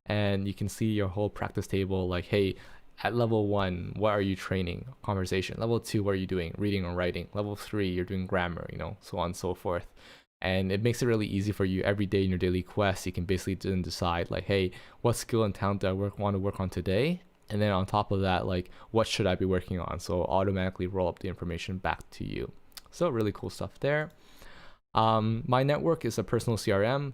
And you can see your whole practice table like, hey, at level 1, what are you training? Conversation. Level 2, what are you doing? Reading or writing. Level 3, you're doing grammar, so on and so forth. And it makes it really easy for you every day in your daily quest. You can basically then decide like, hey, what skill and talent do I want to work on today? And then on top of that, like, what should I be working on? So automatically roll up the information back to you. So really cool stuff there. My network is a personal CRM.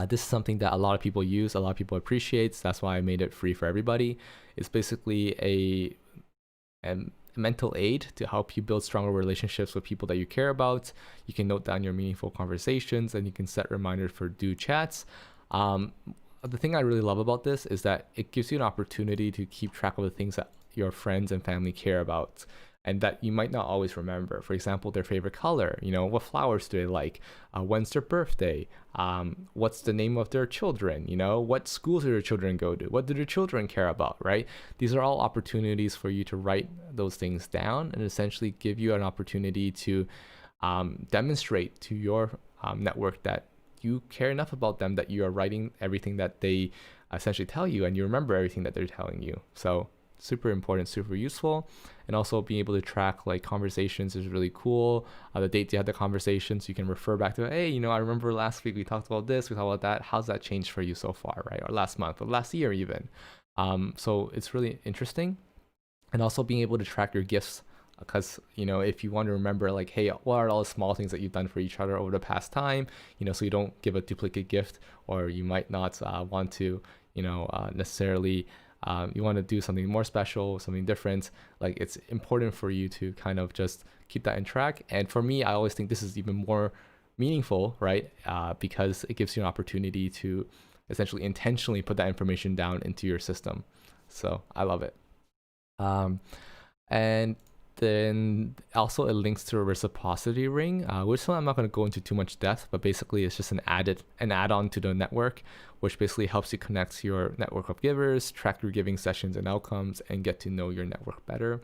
This is something that a lot of people use, a lot of people appreciate. That's why I made it free for everybody. It's basically a mental aid to help you build stronger relationships with people that you care about. You can note down your meaningful conversations and you can set reminders for due chats. The thing I really love about this is that it gives you an opportunity to keep track of the things that your friends and family care about and that you might not always remember. For example, their favorite color, what flowers do they like? When's their birthday? What's the name of their children? What schools do their children go to? What do their children care about, right? These are all opportunities for you to write those things down and essentially give you an opportunity to demonstrate to your network that you care enough about them that you are writing everything that they essentially tell you and you remember everything that they're telling you. So super important, super useful. And also being able to track like conversations is really cool. The dates you had the conversations, you can refer back to, hey, I remember last week we talked about this, we talked about that. How's that changed for you so far, right? Or last month or last year even. So it's really interesting. And also being able to track your gifts because if you want to remember like, hey, what are all the small things that you've done for each other over the past time, so you don't give a duplicate gift, or you might not want to necessarily you want to do something more special, something different. Like it's important for you to kind of just keep that in track. And for me, I always think this is even more meaningful, right? Because it gives you an opportunity to essentially intentionally put that information down into your system. So I love it. And then also it links to a reciprocity ring, which one I'm not going to go into too much depth, but basically it's just an add-on to the network, which basically helps you connect your network of givers, track your giving sessions and outcomes, and get to know your network better.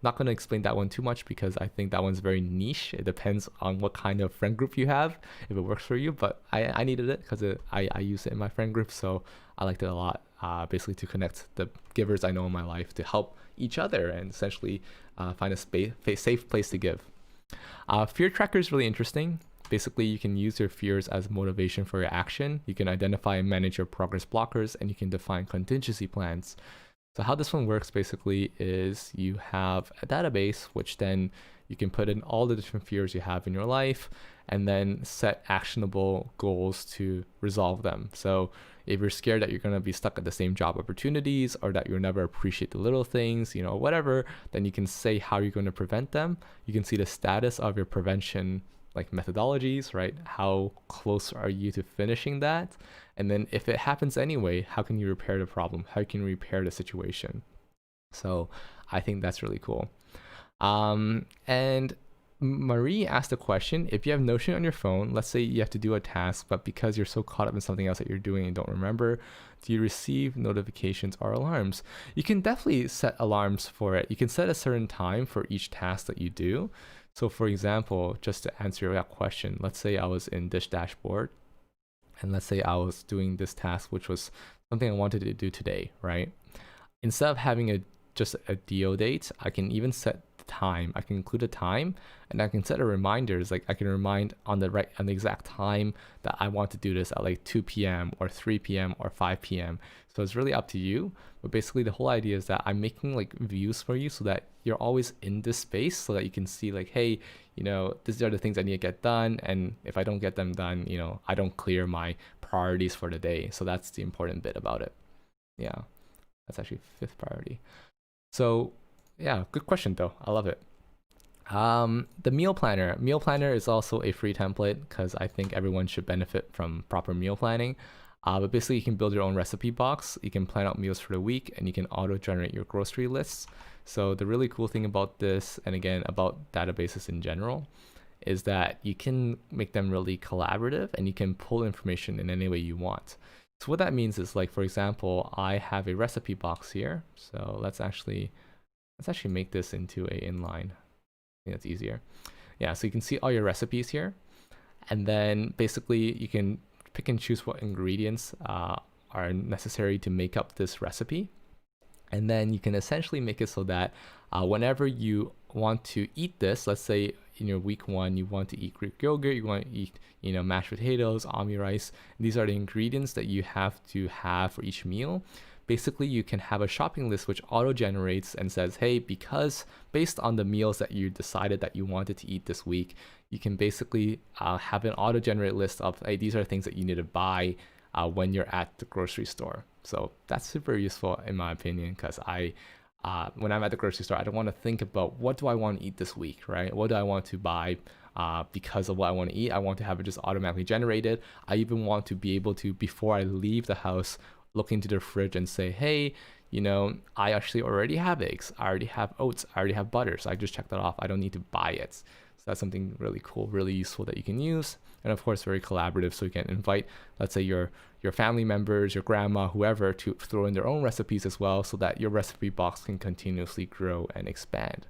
Not going to explain that one too much because I think that one's very niche. It depends on what kind of friend group you have, if it works for you, but I needed it because I use it in my friend group, so I liked it a lot, basically to connect the givers I know in my life to help each other and essentially find a safe place to give. Fear tracker is really interesting. Basically, you can use your fears as motivation for your action. You can identify and manage your progress blockers, and you can define contingency plans. So how this one works basically is you have a database, which then you can put in all the different fears you have in your life and then set actionable goals to resolve them. So if you're scared that you're going to be stuck at the same job opportunities or that you'll never appreciate the little things, whatever, then you can say how you're going to prevent them. You can see the status of your prevention like methodologies, right? How close are you to finishing that? And then if it happens anyway, how can you repair the problem? How can you repair the situation? So I think that's really cool. And Marie asked a question. If you have Notion on your phone, let's say you have to do a task, but because you're so caught up in something else that you're doing and don't remember, do you receive notifications or alarms? You can definitely set alarms for it. You can set a certain time for each task that you do. So for example, just to answer that question, let's say I was in Dish Dashboard, and let's say I was doing this task, which was something I wanted to do today, right? Instead of having just a DO date, I can even set the time. I can include a time, and I can set a reminders. Like I can remind on the exact time that I want to do this at like 2 p.m. or 3 p.m. or 5 p.m. So it's really up to you. But basically the whole idea is that I'm making like views for you so that you're always in this space so that you can see like, hey, these are the things I need to get done. And if I don't get them done, I don't clear my priorities for the day. So that's the important bit about it. Yeah, that's actually fifth priority. So yeah, good question though. I love it. The meal planner. Meal planner is also a free template because I think everyone should benefit from proper meal planning. But basically, you can build your own recipe box. You can plan out meals for the week, and you can auto-generate your grocery lists. So the really cool thing about this, and again about databases in general, is that you can make them really collaborative, and you can pull information in any way you want. So what that means is, like for example, I have a recipe box here. So let's actually make this into a inline. I think that's easier. Yeah, so you can see all your recipes here, and then basically you can pick and choose what ingredients are necessary to make up this recipe. And then you can essentially make it so that whenever you want to eat this, let's say in your week 1, you want to eat Greek yogurt, you want to eat, mashed potatoes, omni rice. These are the ingredients that you have to have for each meal. Basically, you can have a shopping list which auto-generates and says, hey, because based on the meals that you decided that you wanted to eat this week, you can basically have an auto-generate list of, hey, these are things that you need to buy when you're at the grocery store. So that's super useful in my opinion, because when I'm at the grocery store, I don't want to think about what do I want to eat this week, right? What do I want to buy because of what I want to eat? I want to have it just automatically generated. I even want to be able to, before I leave the house, look into the fridge and say, hey, I actually already have eggs. I already have oats. I already have butter. So I just check that off. I don't need to buy it. So that's something really cool, really useful that you can use. And of course, very collaborative. So you can invite, let's say your family members, your grandma, whoever, to throw in their own recipes as well, so that your recipe box can continuously grow and expand.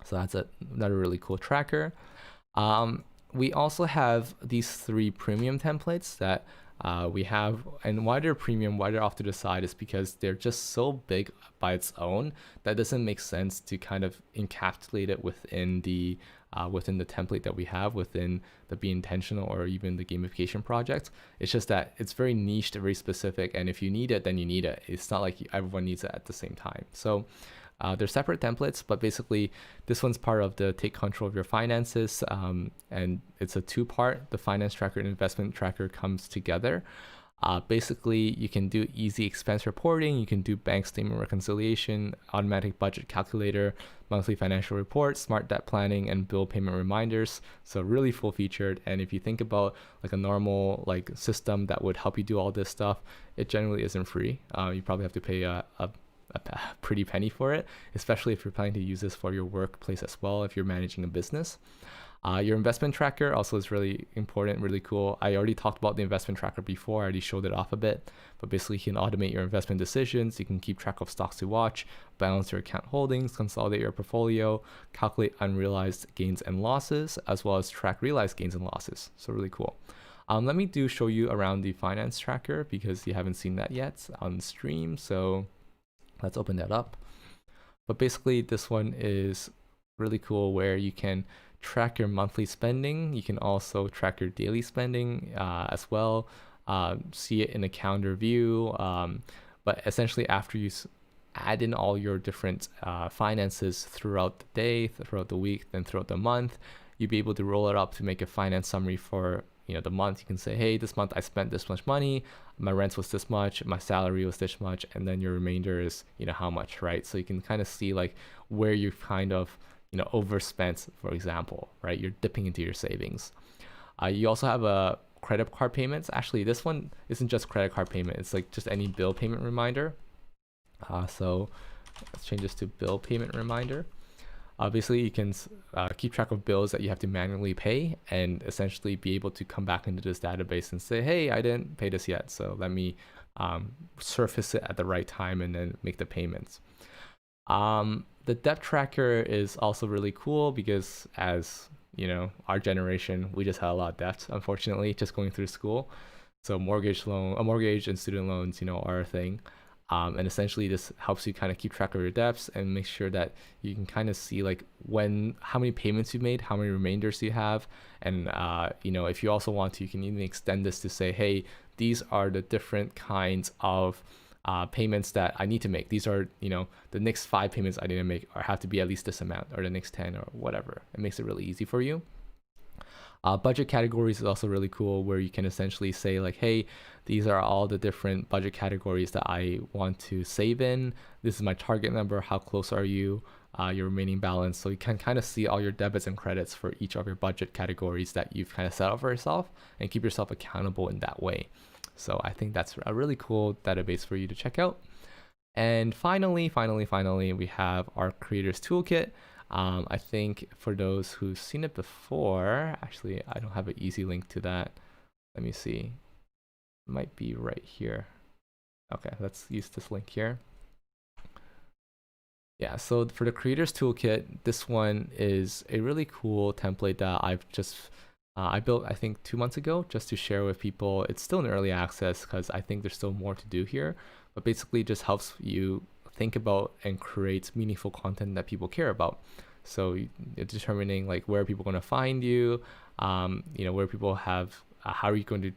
So that's another really cool tracker. We also have these 3 premium templates that we have, and why they're premium, why they're off to the side, is because they're just so big by its own that doesn't make sense to kind of encapsulate it within the template that we have within the Be Intentional or even the gamification project. It's just that it's very niche, very specific, and if you need it, then you need it. It's not like everyone needs it at the same time. So they're separate templates, but basically this one's part of the Take Control of Your Finances, and it's a 2-part. The finance tracker and investment tracker comes together. Basically, you can do easy expense reporting, you can do bank statement reconciliation, automatic budget calculator, monthly financial reports, smart debt planning, and bill payment reminders. So really full featured. And if you think about like a normal like system that would help you do all this stuff, it generally isn't free. You probably have to pay a pretty penny for it, especially if you're planning to use this for your workplace as well, if you're managing a business. Your investment tracker also is really important, really cool. I already talked about the investment tracker before. I already showed it off a bit, but basically you can automate your investment decisions. You can keep track of stocks to watch, balance your account holdings, consolidate your portfolio, calculate unrealized gains and losses, as well as track realized gains and losses. So really cool. Let me show you around the finance tracker because you haven't seen that yet on the stream. So let's open that up. But basically this one is really cool where you can track your monthly spending. You can also track your daily spending as well, see it in a calendar view. But essentially after you add in all your different finances throughout the day, throughout the week, then throughout the month, you'll be able to roll it up to make a finance summary for the month. You can say, hey, this month I spent this much money, my rent was this much, my salary was this much, and then your remainder is how much, right? So you can kind of see like where you've kind of overspent, for example, right? You're dipping into your savings. You also have a credit card payments. Actually, this one isn't just credit card payment, it's like just any bill payment reminder. So let's change this to bill payment reminder. Obviously, you can keep track of bills that you have to manually pay and essentially be able to come back into this database and say, hey, I didn't pay this yet, so let me surface it at the right time and then make the payments. The debt tracker is also really cool because as you know, our generation, we just had a lot of debt, unfortunately, just going through school. So mortgage and student loans, are a thing. And essentially this helps you kind of keep track of your debts and make sure that you can kind of see like how many payments you made, how many remainders you have. And, if you also want to, you can even extend this to say, hey, these are the different kinds of payments that I need to make. These are, the next 5 payments I need to make or have to be at least this amount, or the next 10 or whatever. It makes it really easy for you. Budget categories is also really cool, where you can essentially say like, hey, these are all the different budget categories that I want to save in. This is my target number. How close are you? Your remaining balance. So you can kind of see all your debits and credits for each of your budget categories that you've kind of set up for yourself, and keep yourself accountable in that way. So I think that's a really cool database for you to check out. And finally, we have our Creators Toolkit. I think for those who've seen it before, actually, I don't have an easy link to that. Let me see. It might be right here. Okay, let's use this link here. Yeah, so for the Creators Toolkit, this one is a really cool template that I've just I built, I think, 2 months ago, just to share with people. It's still in early access because I think there's still more to do here, but basically it just helps you think about and create meaningful content that people care about. So you're determining like where people are going to find you, where people have, how are you going to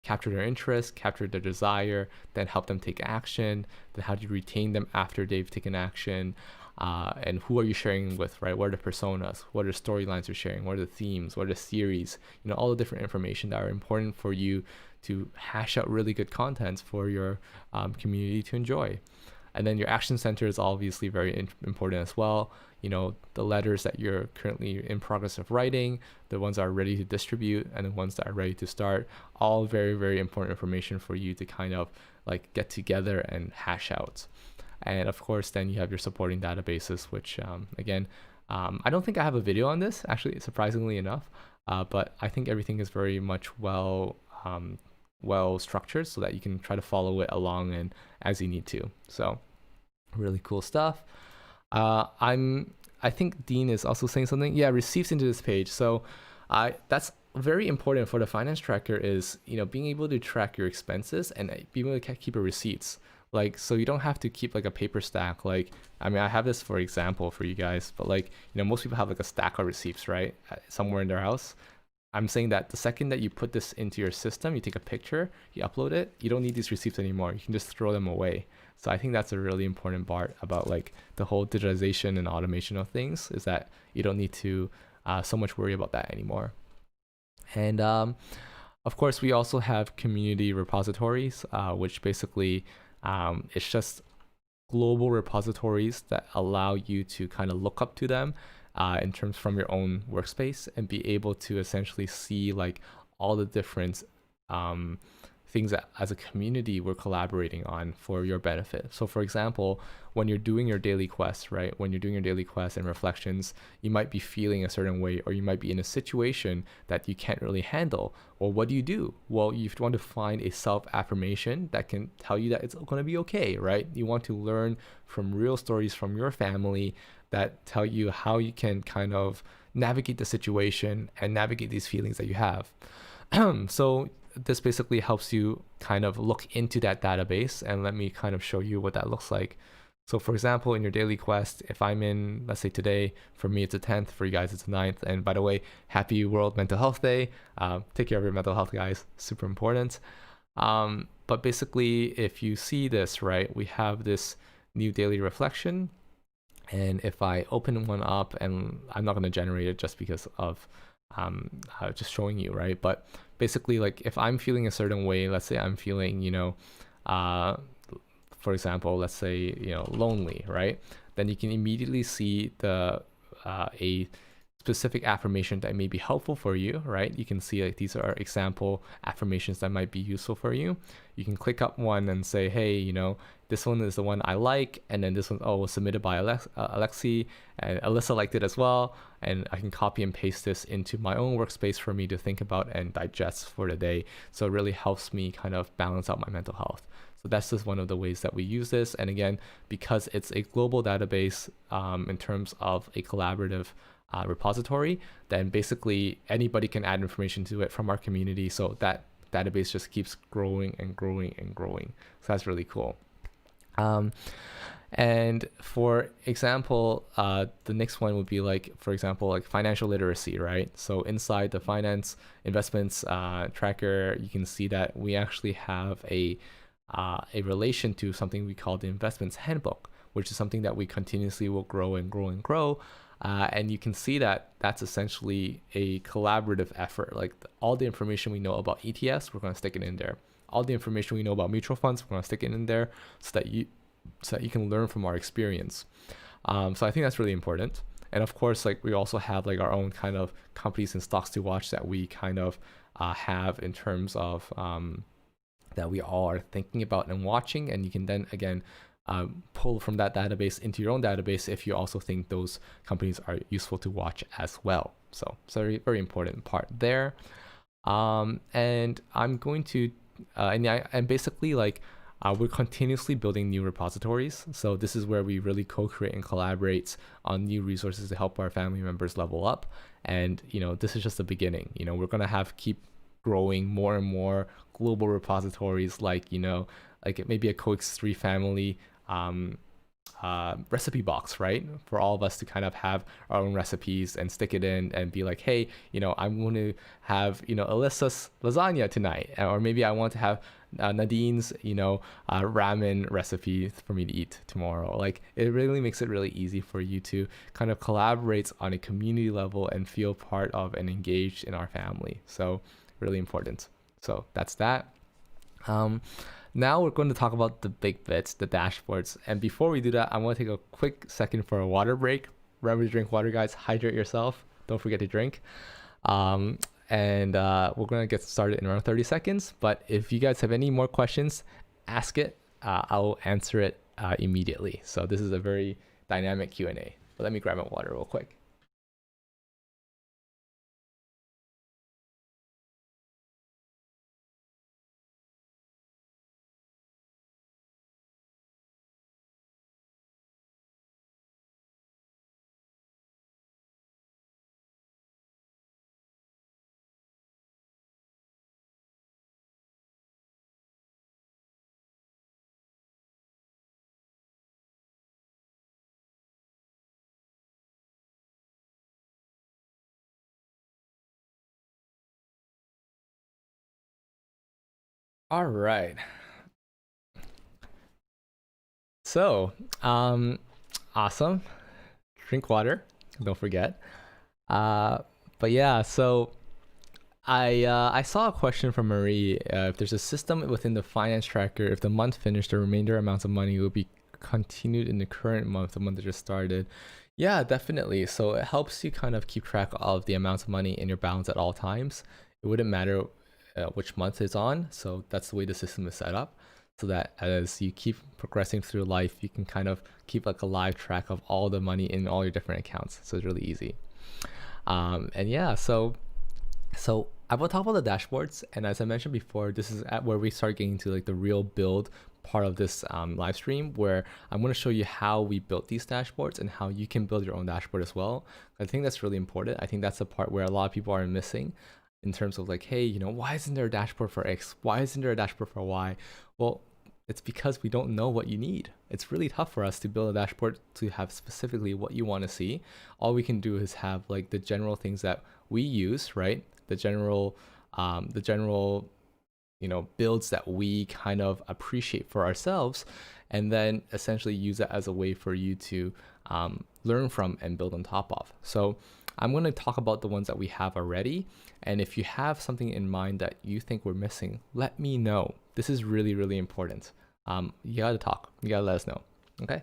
capture their interest, capture their desire, then help them take action, then how do you retain them after they've taken action, and who are you sharing with, right? What are the personas? What are the storylines you're sharing? What are the themes? What are the series? All the different information that are important for you to hash out really good content for your community to enjoy. And then your action center is obviously very important as well. The letters that you're currently in progress of writing, the ones that are ready to distribute, and the ones that are ready to start, all very, very important information for you to kind of like get together and hash out. And of course, then you have your supporting databases, which again, I don't think I have a video on this, actually, surprisingly enough, but I think everything is very much well structured so that you can try to follow it along and as you need to. So really cool stuff. I think Dean is also saying something. Yeah, receipts into this page. So that's very important for the finance tracker, is being able to track your expenses and being able to keep your receipts. Like, so you don't have to keep like a paper stack. Like, I mean, I have this for example for you guys, but like, most people have like a stack of receipts, right? Somewhere in their house. I'm saying that the second that you put this into your system, you take a picture, you upload it, you don't need these receipts anymore. You can just throw them away. So I think that's a really important part about like the whole digitalization and automation of things, is that you don't need to so much worry about that anymore. And of course, we also have community repositories, which basically it's just global repositories that allow you to kind of look up to them in terms from your own workspace, and be able to essentially see like all the different things that as a community we're collaborating on for your benefit. So for example, when you're doing your daily quests, right? When you're doing your daily quests and reflections, you might be feeling a certain way, or you might be in a situation that you can't really handle. Well, what do? Well, you want to find a self-affirmation that can tell you that it's going to be okay, right? You want to learn from real stories from your family that tell you how you can kind of navigate the situation and navigate these feelings that you have. So this basically helps you kind of look into that database, and let me kind of show you what that looks like. So for example, in your daily quest, if I'm in, let's say today, for me it's the 10th, for you guys it's the 9th. And by the way, happy World Mental Health Day. Take care of your mental health, guys. Super important. But basically, if you see this, right, we have this new daily reflection. And if I open one up, and I'm not going to generate it just because of just showing you, right? But basically, like if I'm feeling a certain way, let's say I'm feeling, for example, let's say, lonely, right? Then you can immediately see a specific affirmation that may be helpful for you, right? You can see like these are example affirmations that might be useful for you. You can click up one and say, hey, this one is the one I like, and then this one, was submitted by Alexi, and Alyssa liked it as well, and I can copy and paste this into my own workspace for me to think about and digest for the day. So it really helps me kind of balance out my mental health. So that's just one of the ways that we use this. And again, because it's a global database in terms of a collaborative repository, then basically anybody can add information to it from our community. So that database just keeps growing and growing and growing. So that's really cool. And for example, the next one would be like, for example, like financial literacy, right? So inside the finance investments tracker, you can see that we actually have a relation to something we call the investments handbook, which is something that we continuously will grow and grow and grow. And you can see that that's essentially a collaborative effort. Like all the information we know about ETFs, we're going to stick it in there. All the information we know about mutual funds, we're going to stick it in there so that you can learn from our experience. So I think that's really important. And of course, like we also have like our own kind of companies and stocks to watch that we kind of have in terms of that we all are thinking about and watching. And you can then again pull from that database into your own database if you also think those companies are useful to watch as well. So it's a very, very important part there. And I'm going to and basically like we're continuously building new repositories. So this is where we really co-create and collaborate on new resources to help our family members level up. And, this is just the beginning. We're going to keep growing more and more global repositories like, like maybe a Coix3 family recipe box, right? For all of us to kind of have our own recipes and stick it in and be like, hey, I'm going to have, Alyssa's lasagna tonight. Or maybe I want to have Nadine's, ramen recipe for me to eat tomorrow. Like it really makes it really easy for you to kind of collaborate on a community level and feel part of and engaged in our family. So really important. So that's that. Now we're going to talk about the big bits, the dashboards. And before we do that, I want to take a quick second for a water break. Remember to drink water, guys. Hydrate yourself. Don't forget to drink. And we're going to get started in around 30 seconds. But if you guys have any more questions, ask it. I'll answer it immediately. So this is a very dynamic Q&A. But let me grab my water real quick. All right. So, awesome. Drink water. Don't forget. But yeah, so I saw a question from Marie. If there's a system within the finance tracker, if the month finished, the remainder amounts of money will be continued in the current month, the month that just started. Yeah, definitely. So it helps you kind of keep track of the amounts of money in your balance at all times. It wouldn't matter which month it's on. So that's the way the system is set up, so that as you keep progressing through life, you can kind of keep like a live track of all the money in all your different accounts. So it's really easy. And yeah, so I will talk about the dashboards. And as I mentioned before, this is at where we start getting to like the real build part of this live stream, where I'm going to show you how we built these dashboards and how you can build your own dashboard as well. I think that's really important. I think that's the part where a lot of people are missing in terms of like, hey, why isn't there a dashboard for X? Why isn't there a dashboard for Y? Well, it's because we don't know what you need. It's really tough for us to build a dashboard to have specifically what you want to see. All we can do is have like the general things that we use, right? The general builds that we kind of appreciate for ourselves, and then essentially use that as a way for you to learn from and build on top of. So I'm going to talk about the ones that we have already. And if you have something in mind that you think we're missing, let me know. This is really, really important. You got to talk. You got to let us know. Okay.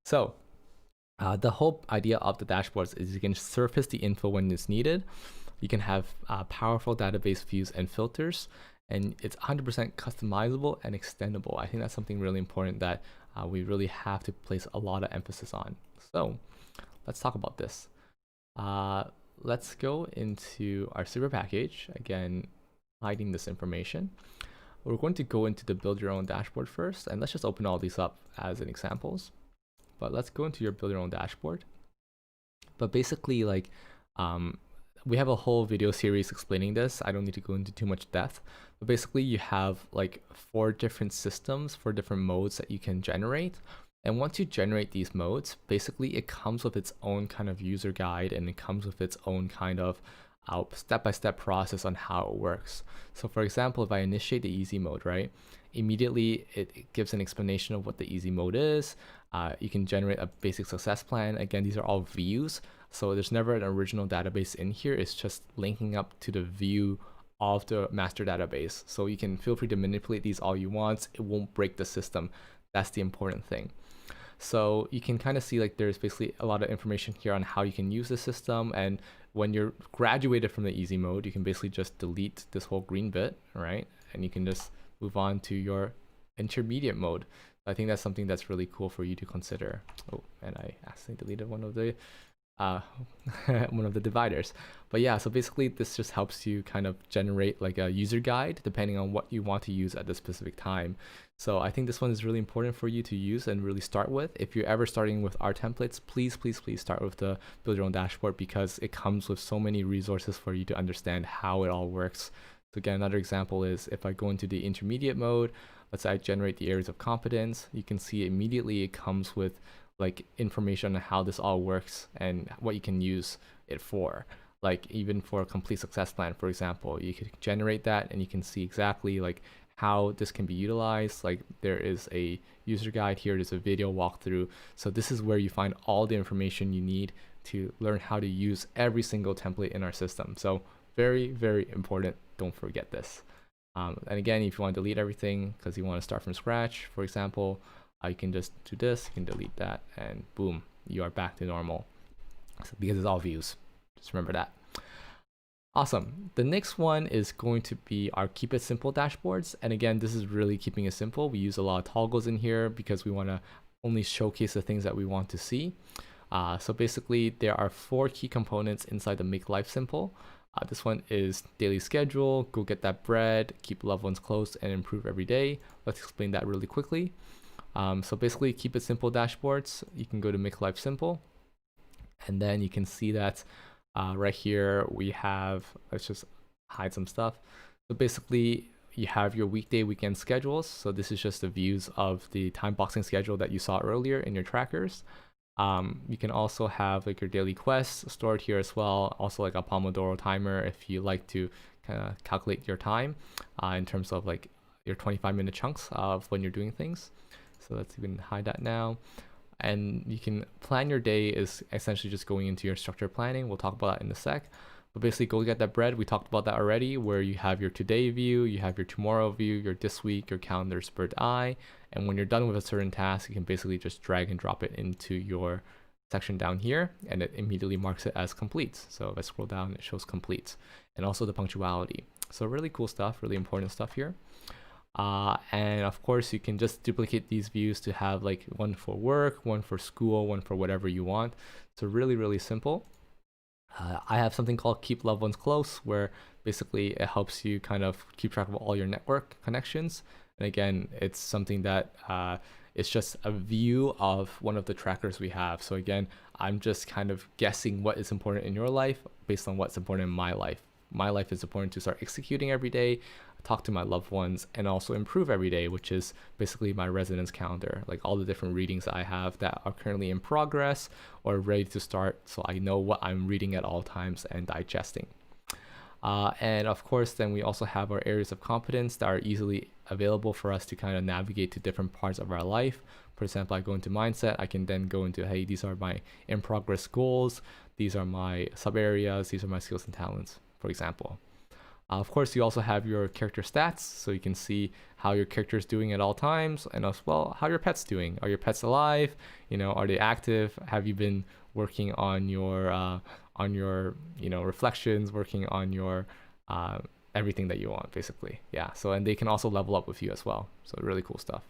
So the whole idea of the dashboards is you can surface the info when it's needed. You can have powerful database views and filters, and it's 100% customizable and extendable. I think that's something really important that we really have to place a lot of emphasis on. So let's talk about this. Let's go into our super package. Again, hiding this information. we're going to go into the build your own dashboard first, and let's just open all these up as an examples. But let's go into your build your own dashboard. But basically, like, we have a whole video series explaining this. I don't need to go into too much depth, but basically you have like 4 different systems, 4 different modes that you can generate. And once you generate these modes, basically it comes with its own kind of user guide, and it comes with its own kind of step-by-step process on how it works. So for example, if I initiate the easy mode, right, immediately it gives an explanation of what the easy mode is. You can generate a basic success plan. Again, these are all views, so there's never an original database in here. It's just linking up to the view of the master database. So you can feel free to manipulate these all you want. It won't break the system. That's the important thing. So you can kind of see like there's basically a lot of information here on how you can use the system. And when you're graduated from the easy mode, you can basically just delete this whole green bit, right? And you can just move on to your intermediate mode. I think that's something that's really cool for you to consider. Oh, and I accidentally deleted one of the one of the dividers. But yeah, so basically this just helps you kind of generate like a user guide depending on what you want to use at the specific time. So I think this one is really important for you to use and really start with. If you're ever starting with our templates, please start with the build your own dashboard, because it comes with so many resources for you to understand how it all works. So again, another example is if I go into the intermediate mode, let's say I generate the areas of competence, you can see immediately it comes with like information on how this all works and what you can use it for. Like even for a complete success plan, for example, you could generate that and you can see exactly like how this can be utilized. Like there is a user guide here, there's a video walkthrough. So this is where you find all the information you need to learn how to use every single template in our system. So very important, don't forget this. And again, if you want to delete everything because you want to start from scratch, for example, you can just do this, you can delete that, and boom, you are back to normal. So because it's all views, just remember that. Awesome. The next one is going to be our keep it simple dashboards. And again, this is really keeping it simple. We use a lot of toggles in here because we want to only showcase the things that we want to see. So basically, there are 4 key components inside the Make Life Simple. This one is daily schedule, go get that bread, keep loved ones close, and improve every day. Let's explain that really quickly. So basically, keep it simple dashboards. You can go to Make Life Simple, and then you can see that right here we have, let's just hide some stuff. So basically, you have your weekday, weekend schedules. So this is just the views of the time boxing schedule that you saw earlier in your trackers. You can also have like your daily quests stored here as well. Also like a Pomodoro timer if you like to kind of calculate your time in terms of like your 25-minute chunks of when you're doing things. So let's even hide that now. And you can plan your day is essentially just going into your structured planning. We'll talk about that in a sec. But basically, go get that bread. We talked about that already, where you have your today view, you have your tomorrow view, your this week, your calendar's bird eye. And when you're done with a certain task, you can basically just drag and drop it into your section down here, and it immediately marks it as complete. So if I scroll down, it shows complete. And also the punctuality. So really cool stuff, really important stuff here. And of course, you can just duplicate these views to have like one for work, one for school, one for whatever you want. So really simple. I have something called Keep Loved Ones Close, where basically it helps you kind of keep track of all your network connections. And again, it's something that it's just a view of one of the trackers we have. So again, I'm just kind of guessing what is important in your life based on what's important in my life. My life is important to start executing every day, talk to my loved ones, and also improve every day, which is basically my residence calendar, like all the different readings I have that are currently in progress or ready to start, so I know what I'm reading at all times and digesting. And of course, then we also have our areas of competence that are easily available for us to kind of navigate to different parts of our life. For example, I go into mindset, I can then go into, hey, these are my in progress goals, these are my sub areas, these are my skills and talents, for example. Of course, you also have your character stats, so you can see how your character is doing at all times, and as well, how your pet's doing. Are your pets alive? You know, are they active? Have you been working on your reflections, working on your everything that you want, basically. Yeah. So and they can also level up with you as well. So really cool stuff.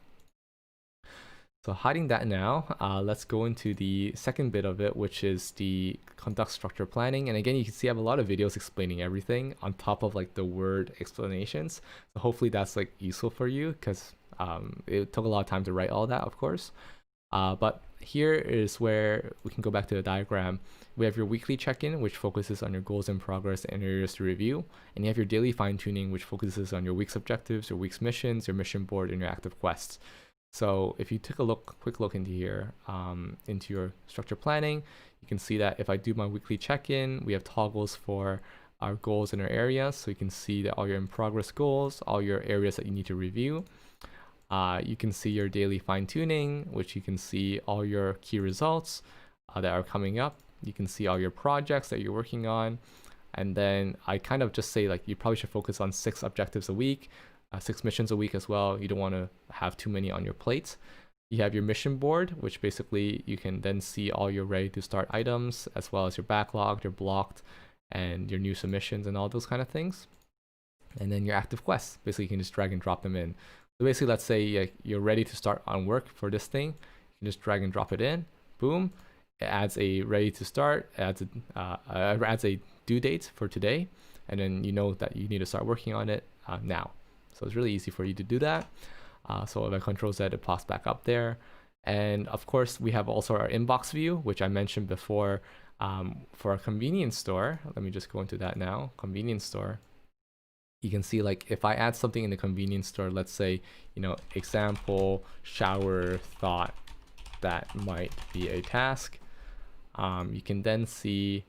So hiding that now, let's go into the second bit of it, which is the conduct structure planning. And again, you can see I have a lot of videos explaining everything on top of like the word explanations. So hopefully that's like useful for you because it took a lot of time to write all that, of course. But here is where we can go back to the diagram. We have your weekly check-in, which focuses on your goals and progress and areas to review. And you have your daily fine-tuning, which focuses on your week's objectives, your week's missions, your mission board, and your active quests. So if you take a quick look into here, into your structure planning, you can see that if I do my weekly check-in, we have toggles for our goals in our areas. So you can see that all your in progress goals, all your areas that you need to review. You can see your daily fine-tuning, which you can see all your key results that are coming up. You can see all your projects that you're working on. And then I kind of just say like you probably should focus on 6 objectives a week. 6 missions a week as well. You don't want to have too many on your plate. You have your mission board, which basically you can then see all your ready to start items, as well as your backlogged, your blocked, and your new submissions and all those kind of things. And then your active quests, basically you can just drag and drop them in. So basically, let's say you're ready to start on work for this thing. You can just drag and drop it in, boom. It adds a ready to start, adds a due date for today, and then you know that you need to start working on it now. So it's really easy for you to do that. So if I Control Z, it pops back up there. And of course, we have also our inbox view, which I mentioned before for our convenience store. Let me just go into that now. Convenience store. You can see like if I add something in the convenience store, let's say, example, shower thought that might be a task. You can then see,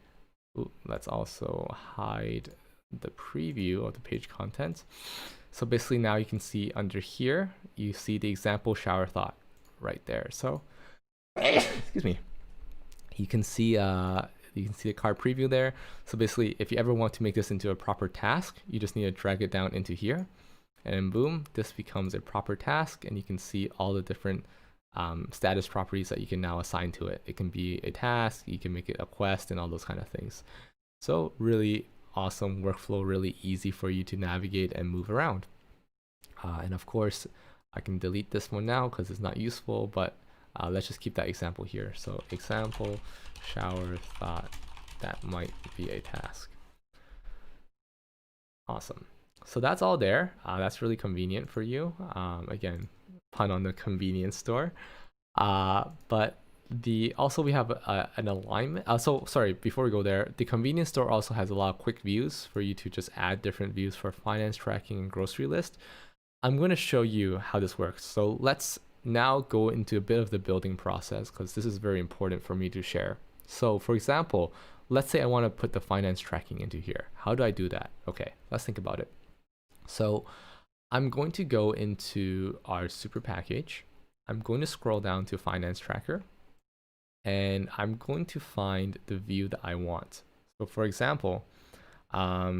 let's also hide the preview of the page content. So basically now you can see under here, you see the example shower thought right there. So, excuse me, you can see the card preview there. So basically, if you ever want to make this into a proper task, you just need to drag it down into here, and then boom, this becomes a proper task, and you can see all the different status properties that you can now assign to it. It can be a task, you can make it a quest, and all those kind of things. So really awesome workflow, really easy for you to navigate and move around. And of course, I can delete this one now because it's not useful, but let's just keep that example here. So example, shower thought that might be a task. Awesome. So that's all there. That's really convenient for you. Again, pun on the convenience store. But also we have an alignment. So sorry, before we go there, the convenience store also has a lot of quick views for you to just add different views for finance tracking and grocery list. I'm going to show you how this works. So let's now go into a bit of the building process because this is very important for me to share. So for example, let's say I want to put the finance tracking into here. How do I do that? Okay, let's think about it. So I'm going to go into our super package. I'm going to scroll down to finance tracker, and I'm going to find the view that I want. So for example, I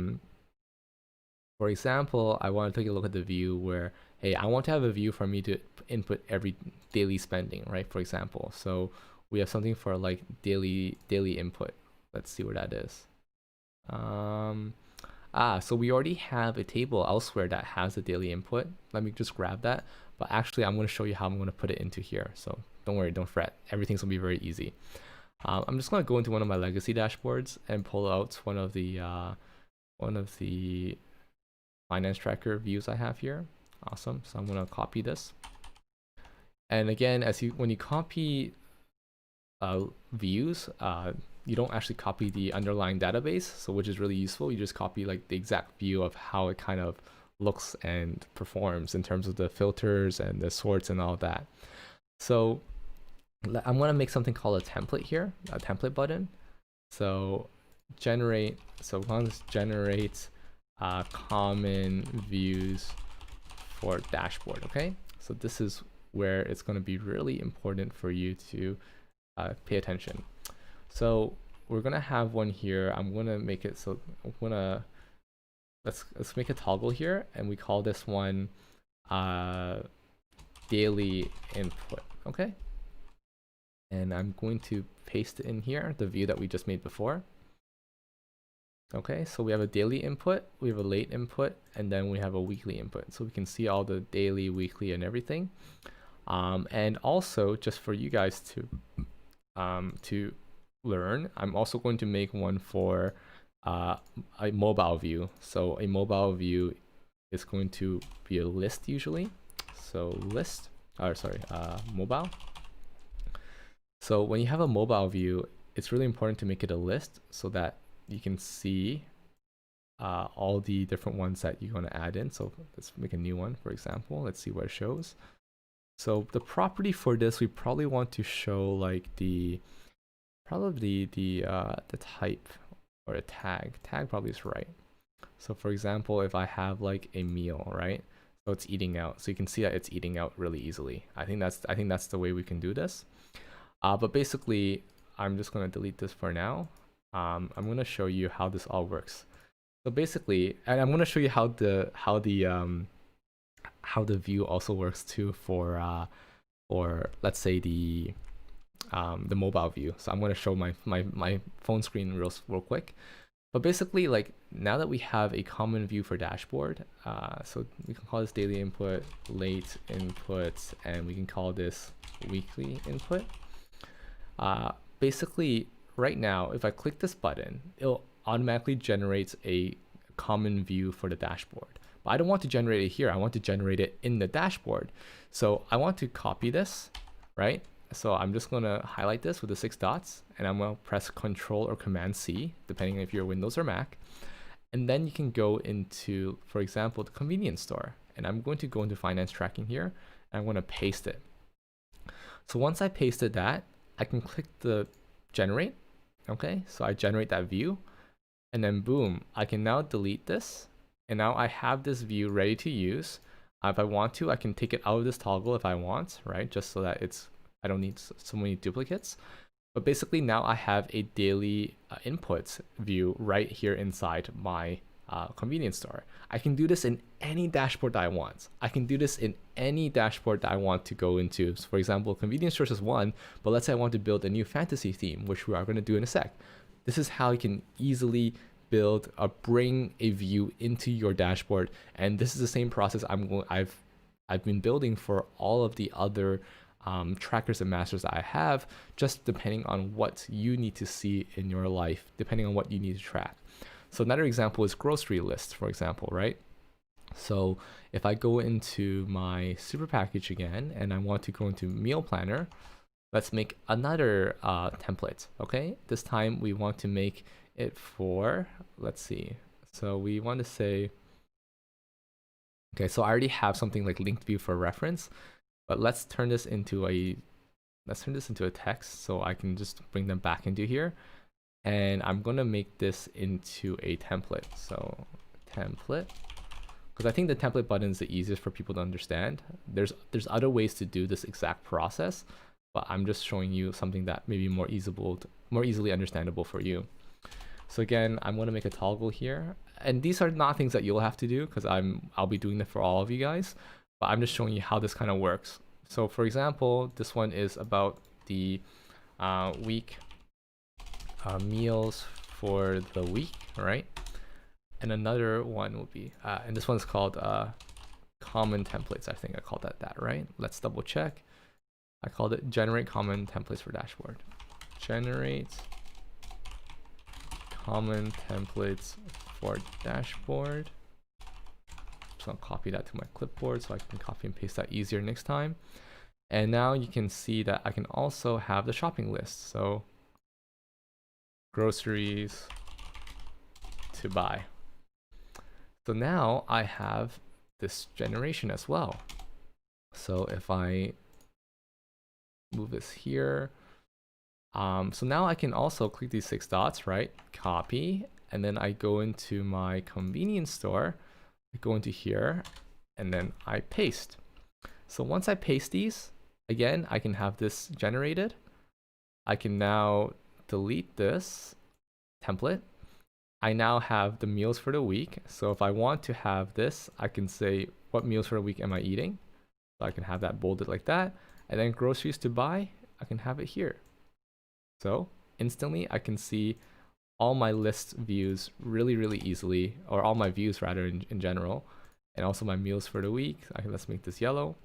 want to take a look at the view where, hey, I want to have a view for me to input every daily spending, right? For example, so we have something for like daily input. Let's see where that is. So we already have a table elsewhere that has the daily input. Let me just grab that. But actually, I'm going to show you how I'm going to put it into here. So don't worry, don't fret. Everything's going to be very easy. I'm just going to go into one of my legacy dashboards and pull out one of the finance tracker views I have here. Awesome. So I'm going to copy this. And again, when you copy views, you don't actually copy the underlying database, so which is really useful. You just copy like the exact view of how it kind of looks and performs in terms of the filters and the sorts and all that. So I'm going to make something called a template here, a template button. So we're going to generate common views for dashboard. Okay, so this is where it's going to be really important for you to pay attention. So we're gonna have one here. I'm gonna make it so let's make a toggle here, and we call this one daily input. Okay, and I'm going to paste in here the view that we just made before. Okay, so we have a daily input, we have a late input, and then we have a weekly input. So we can see all the daily, weekly, and everything. And also, just for you guys to learn, I'm also going to make one for a mobile view. So a mobile view is going to be a list usually. So list, or sorry, mobile. So when you have a mobile view, it's really important to make it a list so that you can see all the different ones that you're going to add in. So let's make a new one, for example. Let's see what it shows. So the property for this, we probably want to show like the type or a tag. Tag probably is right. So for example, if I have like a meal, right? So it's eating out. So you can see that it's eating out really easily. I think that's the way we can do this. But basically, I'm just gonna delete this for now. I'm gonna show you how this all works. So basically, and I'm gonna show you how the view also works too for let's say the mobile view. So I'm gonna show my phone screen real quick. But basically, like now that we have a common view for dashboard, so we can call this daily input, late input, and we can call this weekly input. Basically, right now, if I click this button, it'll automatically generate a common view for the dashboard. But I don't want to generate it here. I want to generate it in the dashboard. So I want to copy this, right? So I'm just going to highlight this with the 6 dots, and I'm going to press Control or Command C, depending if you're Windows or Mac. And then you can go into, for example, the convenience store. And I'm going to go into finance tracking here, and I'm going to paste it. So once I pasted that, I can click the generate. Okay, so I generate that view, and then boom, I can now delete this. And now I have this view ready to use. If I want to, I can take it out of this toggle if I want, right? Just so that I don't need so many duplicates. But basically now I have a daily inputs view right here inside my convenience store. I can do this in any dashboard that I want. I can do this in any dashboard that I want to go into. So for example, convenience stores is one, but let's say I want to build a new fantasy theme, which we are going to do in a sec. This is how you can easily build or bring a view into your dashboard. And this is the same process I've been building for all of the other trackers and masters that I have, just depending on what you need to see in your life, depending on what you need to track. So another example is grocery lists, for example, right? So if I go into my super package again, and I want to go into meal planner, let's make another template, okay? This time we want to make it for, let's see. So we want to say, okay, so I already have something like linked view for reference, but let's turn this into a text so I can just bring them back into here. And I'm going to make this into a template. So template, because I think the template button is the easiest for people to understand. There's other ways to do this exact process, but I'm just showing you something that may be more easily understandable for you. So again, I'm going to make a toggle here. And these are not things that you'll have to do because I'll be doing it for all of you guys, but I'm just showing you how this kind of works. So for example, this one is about the week meals for the week, right? And another one will be, and this one's called common templates. I think I called that, right? Let's double check. I called it generate common templates for dashboard. Generate common templates for dashboard. So I'll copy that to my clipboard so I can copy and paste that easier next time. And now you can see that I can also have the shopping list. So groceries to buy. So now I have this generation as well. So if I move this here, so now I can also click these 6 dots, right? Copy, and then I go into my convenience store, I go into here, and then I paste. So once I paste these, again, I can have this generated. I can now delete this template. I now have the meals for the week. So if I want to have this, I can say, what meals for the week am I eating? So I can have that bolded like that. And then groceries to buy, I can have it here. So instantly I can see all my list views really, really easily, or all my views rather in general, and also my meals for the week. Let's make this yellow.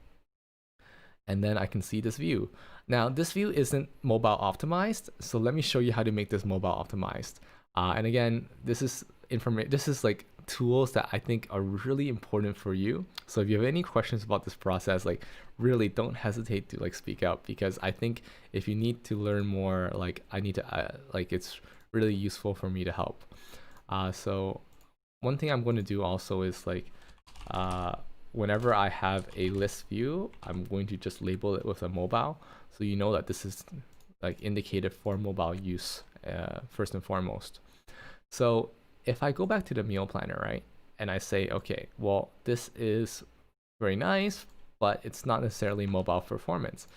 and then I can see this view. Now, this view isn't mobile optimized, so let me show you how to make this mobile optimized. And again, this is information. This is like tools that I think are really important for you. So if you have any questions about this process, like really don't hesitate to like speak out, because I think if you need to learn more, like I need to like it's really useful for me to help. So one thing I'm going to do also is like whenever I have a list view, I'm going to just label it with a mobile, so you know that this is like indicated for mobile use first and foremost. So if I go back to the meal planner, right, and I say, okay, well, this is very nice, but it's not necessarily mobile performance.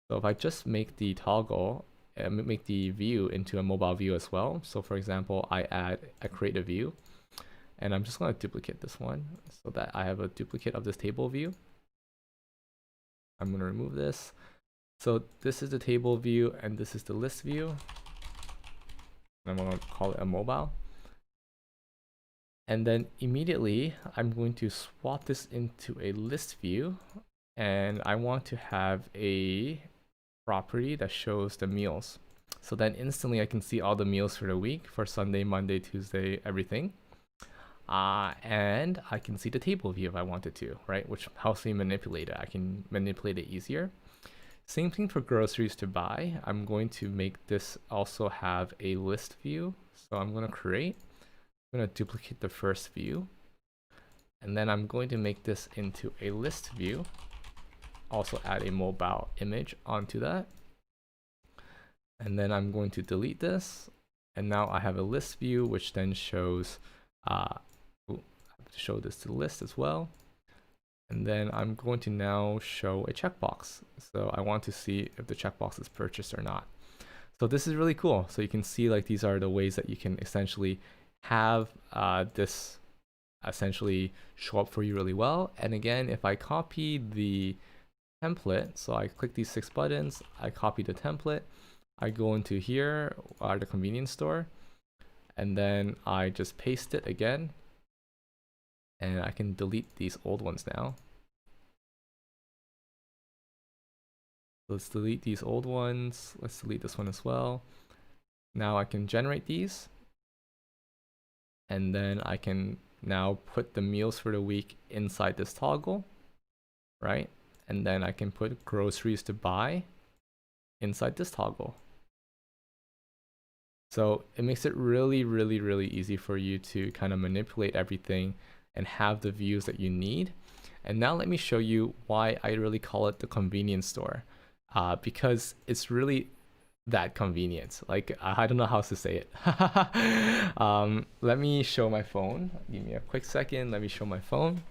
So if I just make the toggle, make the view into a mobile view as well. So for example, I create a view, and I'm just going to duplicate this one so that I have a duplicate of this table view. I'm going to remove this. So this is the table view, and this is the list view. I'm going to call it a mobile. And then immediately I'm going to swap this into a list view, and I want to have a property that shows the meals. So then instantly I can see all the meals for the week, for Sunday, Monday, Tuesday, everything. And I can see the table view if I wanted to, right? Which helps me manipulate it. I can manipulate it easier. Same thing for groceries to buy. I'm going to make this also have a list view. So I'm going to create. I'm going to duplicate the first view, and then I'm going to make this into a list view. Also add a mobile image onto that, and then I'm going to delete this, and now I have a list view, which then shows I have to show this to the list as well. And then I'm going to now show a checkbox, so I want to see if the checkbox is purchased or not. So this is really cool. So you can see like these are the ways that you can essentially have this essentially show up for you really well. And again, if I copy the template, so I click these 6 buttons, I copy the template, I go into here, the convenience store, and then I just paste it again, and I can delete these old ones now. Let's delete these old ones. Let's delete this one as well. Now I can generate these, and then I can now put the meals for the week inside this toggle, right? And then I can put groceries to buy inside this toggle. So it makes it really, really, really easy for you to kind of manipulate everything and have the views that you need. And now let me show you why I really call it the convenience store, because it's really that convenient. Like I don't know how to say it. Let me show my phone. Give me a quick second. Let me show my phone.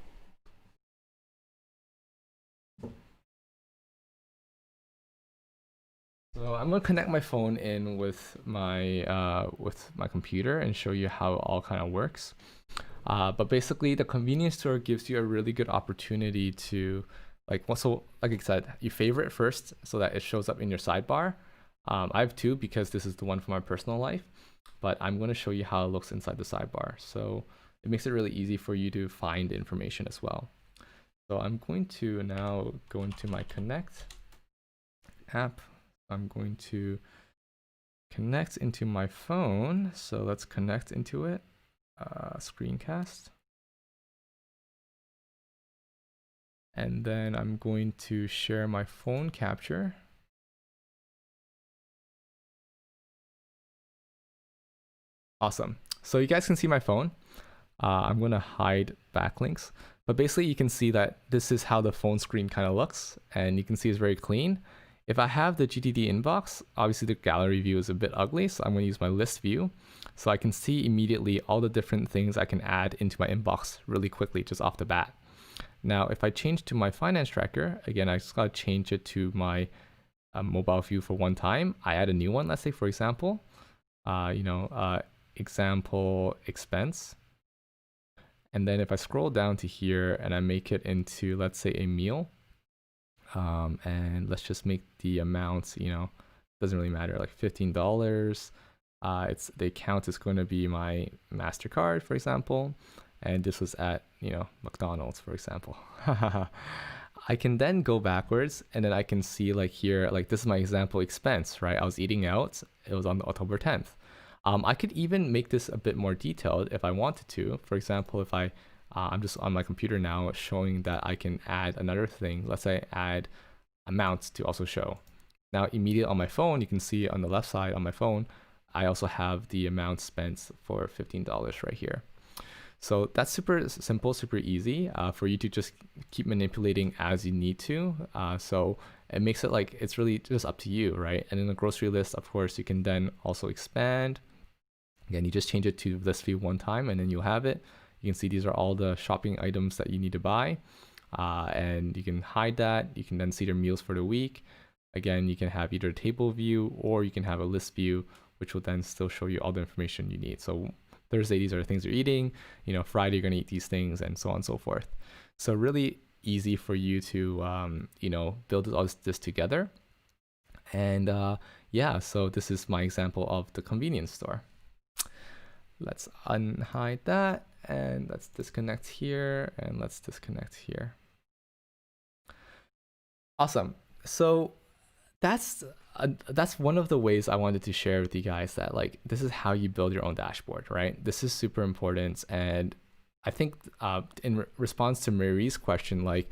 So I'm gonna connect my phone in with my computer and show you how it all kind of works. But basically, the convenience store gives you a really good opportunity to like I said, you favorite first so that it shows up in your sidebar. I have 2 because this is the one for my personal life, but I'm going to show you how it looks inside the sidebar. So it makes it really easy for you to find information as well. So I'm going to now go into my Connect app. I'm going to connect into my phone. So let's connect into it. Screencast. And then I'm going to share my phone capture. Awesome. So you guys can see my phone. I'm going to hide backlinks. But basically, you can see that this is how the phone screen kind of looks. And you can see it's very clean. If I have the GTD inbox, obviously the gallery view is a bit ugly. So I'm going to use my list view. So I can see immediately all the different things I can add into my inbox really quickly, just off the bat. Now, if I change to my finance tracker, again, I just got to change it to my mobile view for one time. I add a new one, let's say, for example, example expense. And then if I scroll down to here and I make it into, let's say, a meal, and let's just make the amounts, doesn't really matter, like $15. The account is going to be my MasterCard, for example. And this was at, McDonald's, for example. I can then go backwards and then I can see like here, like this is my example expense, right? I was eating out. It was on October 10th. I could even make this a bit more detailed if I wanted to. For example, if I'm just on my computer now showing that I can add another thing. Let's say add amounts to also show. Now immediately on my phone, you can see on the left side on my phone, I also have the amount spent for $15 right here. So that's super simple, super easy for you to just keep manipulating as you need to. So it makes it like it's really just up to you, right? And in the grocery list, of course, you can then also expand. Again, you just change it to list view one time and then you'll have it. You can see these are all the shopping items that you need to buy. And you can hide that. You can then see their meals for the week. Again, you can have either a table view or you can have a list view, which will then still show you all the information you need. So Thursday, these are the things you're eating. Friday, you're going to eat these things and so on and so forth. So really easy for you to, build all this together. And yeah, so this is my example of the convenience store. Let's unhide that and let's disconnect here and let's disconnect here. Awesome. So that's one of the ways I wanted to share with you guys that like this is how you build your own dashboard, right? This is super important, and I think in response to Marie's question, like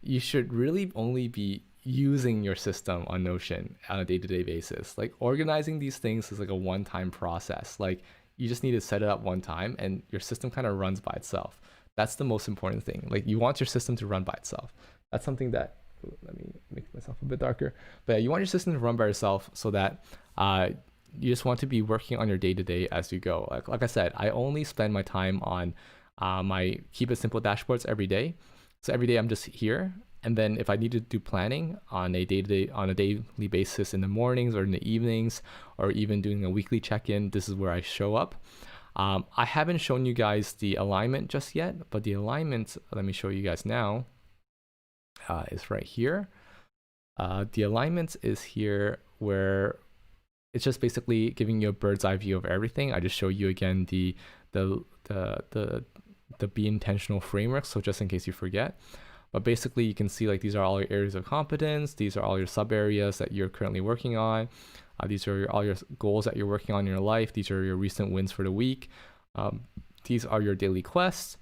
you should really only be using your system on Notion on a day-to-day basis. Like organizing these things is like a one-time process. Like you just need to set it up one time and your system kind of runs by itself. That's the most important thing. Like you want your system to run by itself. That's something that, let me make myself a bit darker. But yeah, you want your system to run by itself so that you just want to be working on your day-to-day as you go. Like I said, I only spend my time on my keep it simple dashboards every day. So every day I'm just here. And then if I need to do planning on a daily basis in the mornings or in the evenings, or even doing a weekly check-in, this is where I show up. I haven't shown you guys the alignment just yet, but the alignment, let me show you guys now, is right here. The alignment is here where it's just basically giving you a bird's eye view of everything. I just show you again the be intentional framework, so just in case you forget. But basically you can see like these are all your areas of competence. These are all your sub areas that you're currently working on. These are all your goals that you're working on in your life. These are your recent wins for the week. These are your daily quests,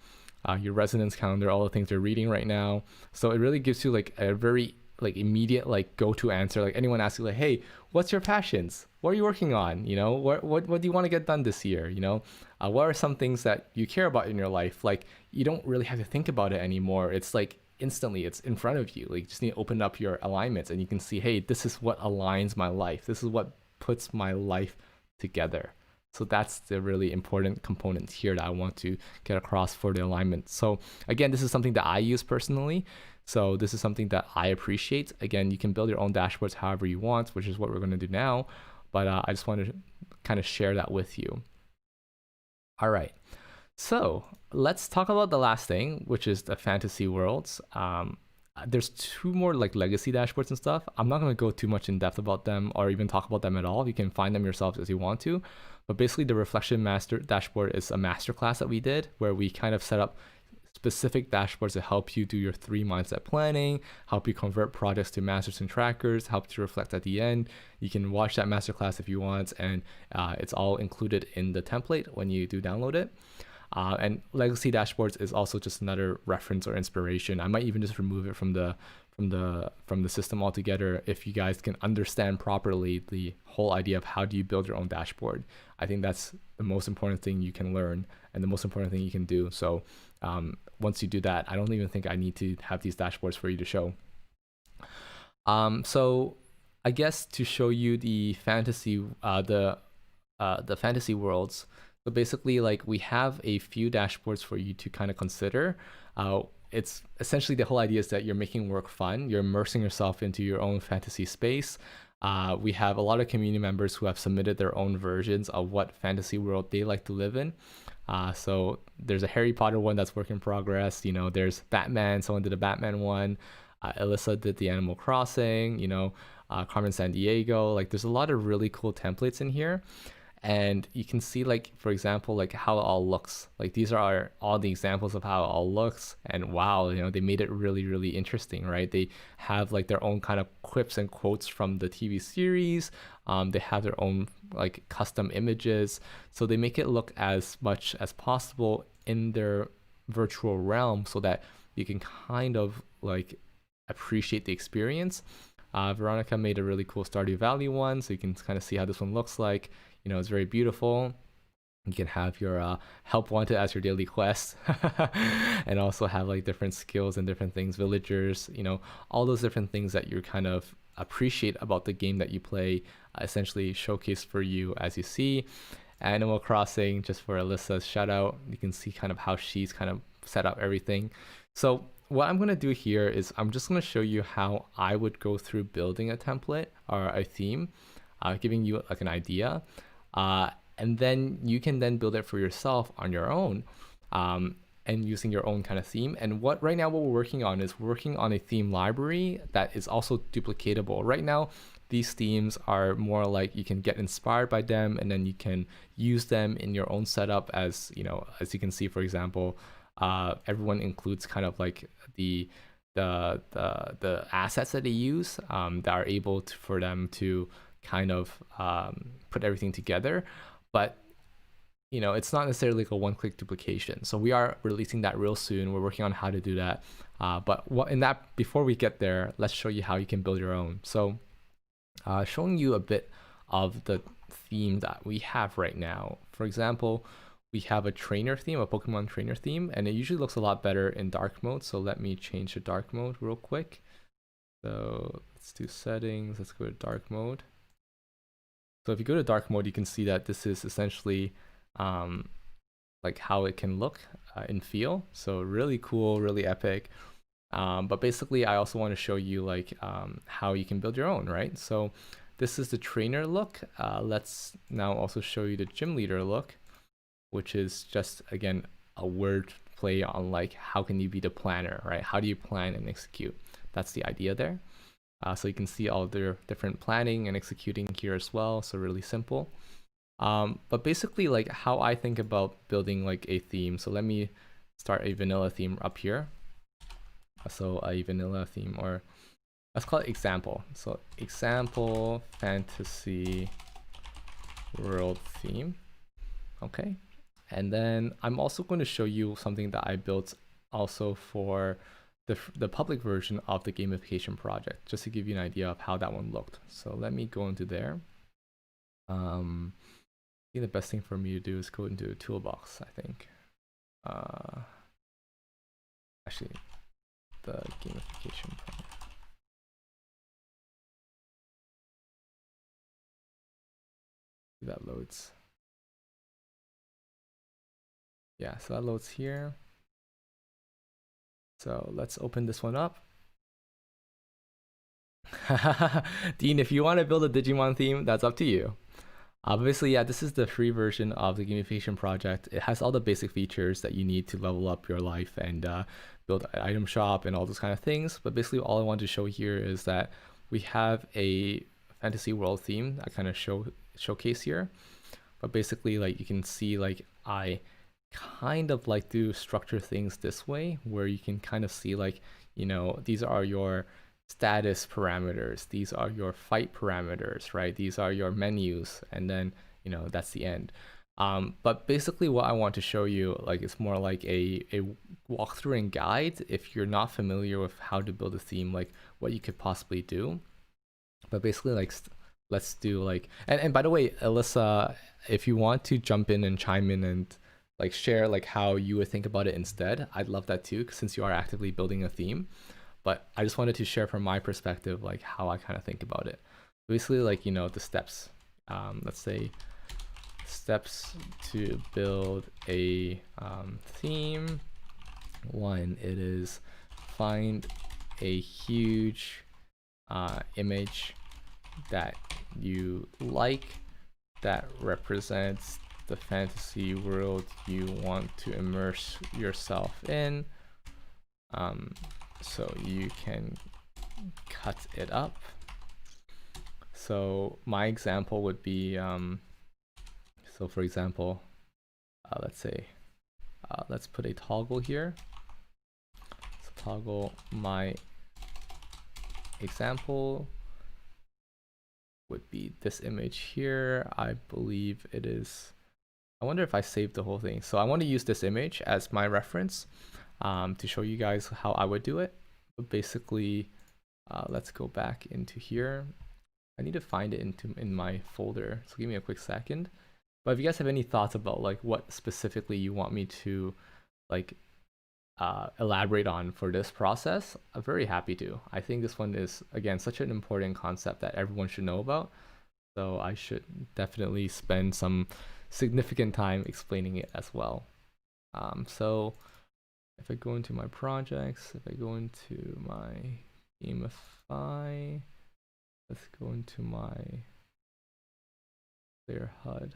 your resonance calendar, all the things you're reading right now. So it really gives you like a very like immediate like go-to answer. Like anyone asks you like, hey, what's your passions? What are you working on? What do you want to get done this year? What are some things that you care about in your life? Like you don't really have to think about it anymore. It's like instantly it's in front of you. Like you just need to open up your alignments and you can see, hey, this is what aligns my life. This is what puts my life together. So that's the really important component here that I want to get across for the alignment. So again, this is something that I use personally. So this is something that I appreciate. Again, you can build your own dashboards however you want, which is what we're going to do now. But I just want to kind of share that with you. All right. So let's talk about the last thing, which is the fantasy worlds. There's two more like legacy dashboards and stuff. I'm not going to go too much in depth about them or even talk about them at all. You can find them yourselves as you want to. But basically the reflection master dashboard is a masterclass that we did where we kind of set up specific dashboards to help you do your 3 mindset planning, help you convert projects to masters and trackers, help you reflect at the end. You can watch that masterclass if you want, and it's all included in the template when you do download it. And legacy dashboards is also just another reference or inspiration. I might even just remove it from the system altogether if you guys can understand properly the whole idea of how do you build your own dashboard. I think that's the most important thing you can learn and the most important thing you can do. So once you do that, I don't even think I need to have these dashboards for you to show. So I guess to show you the fantasy fantasy worlds. So basically, like we have a few dashboards for you to kind of consider. It's essentially the whole idea is that you're making work fun. You're immersing yourself into your own fantasy space. We have a lot of community members who have submitted their own versions of what fantasy world they like to live in. So there's a Harry Potter one that's work in progress. There's Batman. Someone did a Batman one. Alyssa did the Animal Crossing. Carmen San Diego. Like there's a lot of really cool templates in here. and you can see, like, for example, like how it all looks. Like these are all the examples of how it all looks, and wow, you know, they made it really, really interesting, right? They have like their own kind of quips and quotes from the TV series. They have their own like custom images, so they make it look as much as possible in their virtual realm so that you can kind of like appreciate the experience. Veronica made a really cool Stardew Valley one, so you can kind of see how this one looks like. You know, it's very beautiful. You can have your help wanted as your daily quest, and also have like different skills and different things, villagers, you know, all those different things that you kind of appreciate about the game that you play, essentially showcased for you as you see. Animal Crossing, just for Alyssa's shout out, you can see kind of how she's kind of set up everything. So what I'm going to do here is I'm just going to show you how I would go through building a template or a theme, giving you like an idea. And then you can then build it for yourself on your own, and using your own kind of theme. And what right now what we're working on is working on a theme library that is also duplicatable. Right now, these themes are more like you can get inspired by them and then you can use them in your own setup. As you know, as you can see, for example, everyone includes kind of like the assets that they use, that are able to, for them to kind of put everything together. But you know, it's not necessarily like a one-click duplication. So we are releasing that real soon. We're working on how to do that. But what in that, before we get there, let's show you how you can build your own. So showing you a bit of the theme that we have right now. For example, we have a trainer theme, a Pokemon trainer theme, and it usually looks a lot better in dark mode. So let me change to dark mode real quick. So let's do settings. Let's go to dark mode. So if you go to dark mode, you can see that this is essentially like how it can look and feel. So really cool, really epic. But basically, I also want to show you like how you can build your own, right? So this is the trainer look. Let's now also show you the gym leader look, which is just, again, a word play on like how can you be the planner, right? How do you plan and execute? That's the idea there. So you can see all their different planning and executing here as well. So really simple. But basically, like how I think about building like a theme. So let me start a vanilla theme up here. So a vanilla theme, or let's call it example. So example fantasy world theme. Okay. And then I'm also going to show you something that I built also for the public version of the gamification project, just to give you an idea of how that one looked. So let me go into there. I think the best thing for me to do is go into toolbox, I think. Actually, the gamification project. That loads. Yeah, so that loads here. So let's open this one up. Dean, if you want to build a Digimon theme, that's up to you. Obviously, yeah, this is the free version of the gamification project. It has all the basic features that you need to level up your life and build an item shop and all those kind of things. But basically, all I want to show here is that we have a fantasy world theme that kind of showcase here. But basically, like you can see, like I kind of like to structure things this way, where you can kind of see like, you know, these are your status parameters, these are your fight parameters, right? These are your menus, and then, you know, that's the end. But basically what I want to show you, like, it's more like a walkthrough and guide if you're not familiar with how to build a theme, like what you could possibly do. But basically, like, let's do like, and by the way, Alyssa, if you want to jump in and chime in and like share like how you would think about it instead, I'd love that too, since you are actively building a theme. But I just wanted to share from my perspective like how I kind of think about it. Basically, like, you know, the steps. Let's say steps to build a theme. One, it is find a huge image that you like that represents the fantasy world you want to immerse yourself in. So you can cut it up. So my example would be So for example, let's say, let's put a toggle here. So toggle my example would be this image here. I believe it is. I wonder if I saved the whole thing. So I want to use this image as my reference to show you guys how I would do it. But basically, let's go back into here. I need to find it in my folder. So give me a quick second. But if you guys have any thoughts about like what specifically you want me to like elaborate on for this process, I'm very happy to. I think this one is, again, such an important concept that everyone should know about. So I should definitely spend some significant time explaining it as well. So if I go into my projects, if I go into my Gamify, let's go into my player HUD.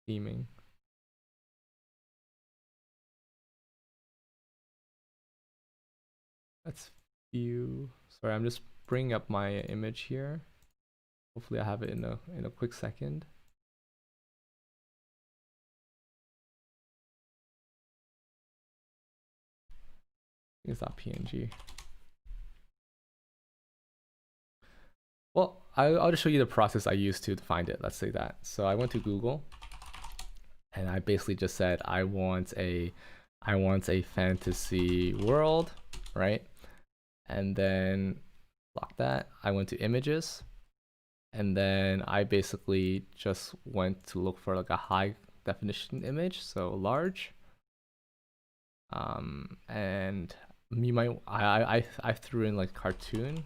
Theming. Let's view. Sorry, I'm just bringing up my image here. Hopefully I have it in a quick second. It's not PNG. Well, I'll just show you the process I used to find it. Let's say that. So I went to Google, and I basically just said I want a fantasy world, right? And then lock that. I went to images, and then I basically just went to look for like a high definition image, so large. And you might I threw in like cartoon.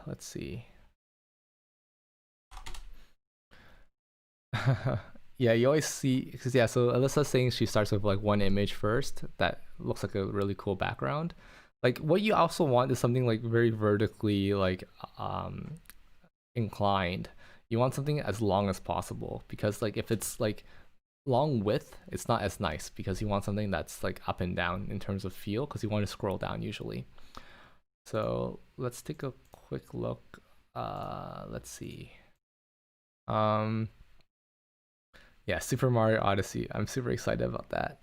Let's see. Yeah, you always see, because yeah, so Alyssa's saying she starts with like one image first that looks like a really cool background. Like what you also want is something like very vertically like inclined. You want something as long as possible, because like if it's like long width, it's not as nice, because you want something that's like up and down in terms of feel, because you want to scroll down usually. So let's take a quick look. Let's see. Yeah, Super Mario Odyssey. I'm super excited about that.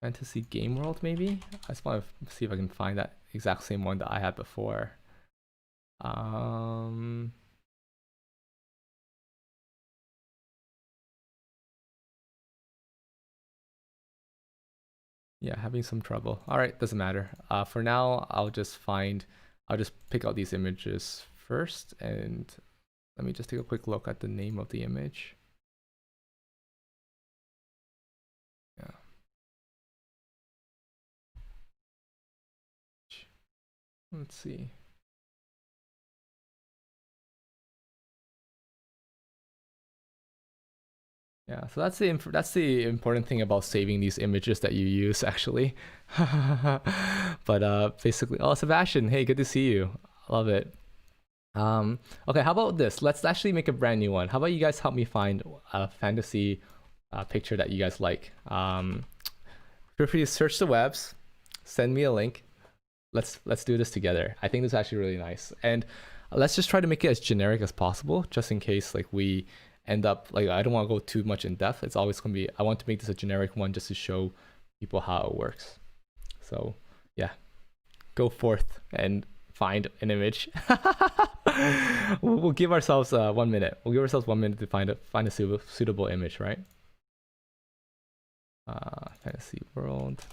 Fantasy Game World, maybe? I just want to see if I can find that exact same one that I had before. Yeah, having some trouble. All right, doesn't matter. For now, I'll just pick out these images first, and let me just take a quick look at the name of the image. Yeah. Let's see. Yeah, so that's the important thing about saving these images that you use, actually. But basically, oh, Sebastian, hey, good to see you. Love it. Okay, how about this? Let's actually make a brand new one. How about you guys help me find a fantasy picture that you guys like? Feel free to search the webs, send me a link. Let's do this together. I think this is actually really nice, and let's just try to make it as generic as possible, just in case like we end up like, I don't want to go too much in depth. It's always gonna be, I want to make this a generic one just to show people how it works. So yeah, go forth and find an image. We'll give ourselves 1 minute. We'll give ourselves 1 minute to find a suitable image, right? Fantasy world.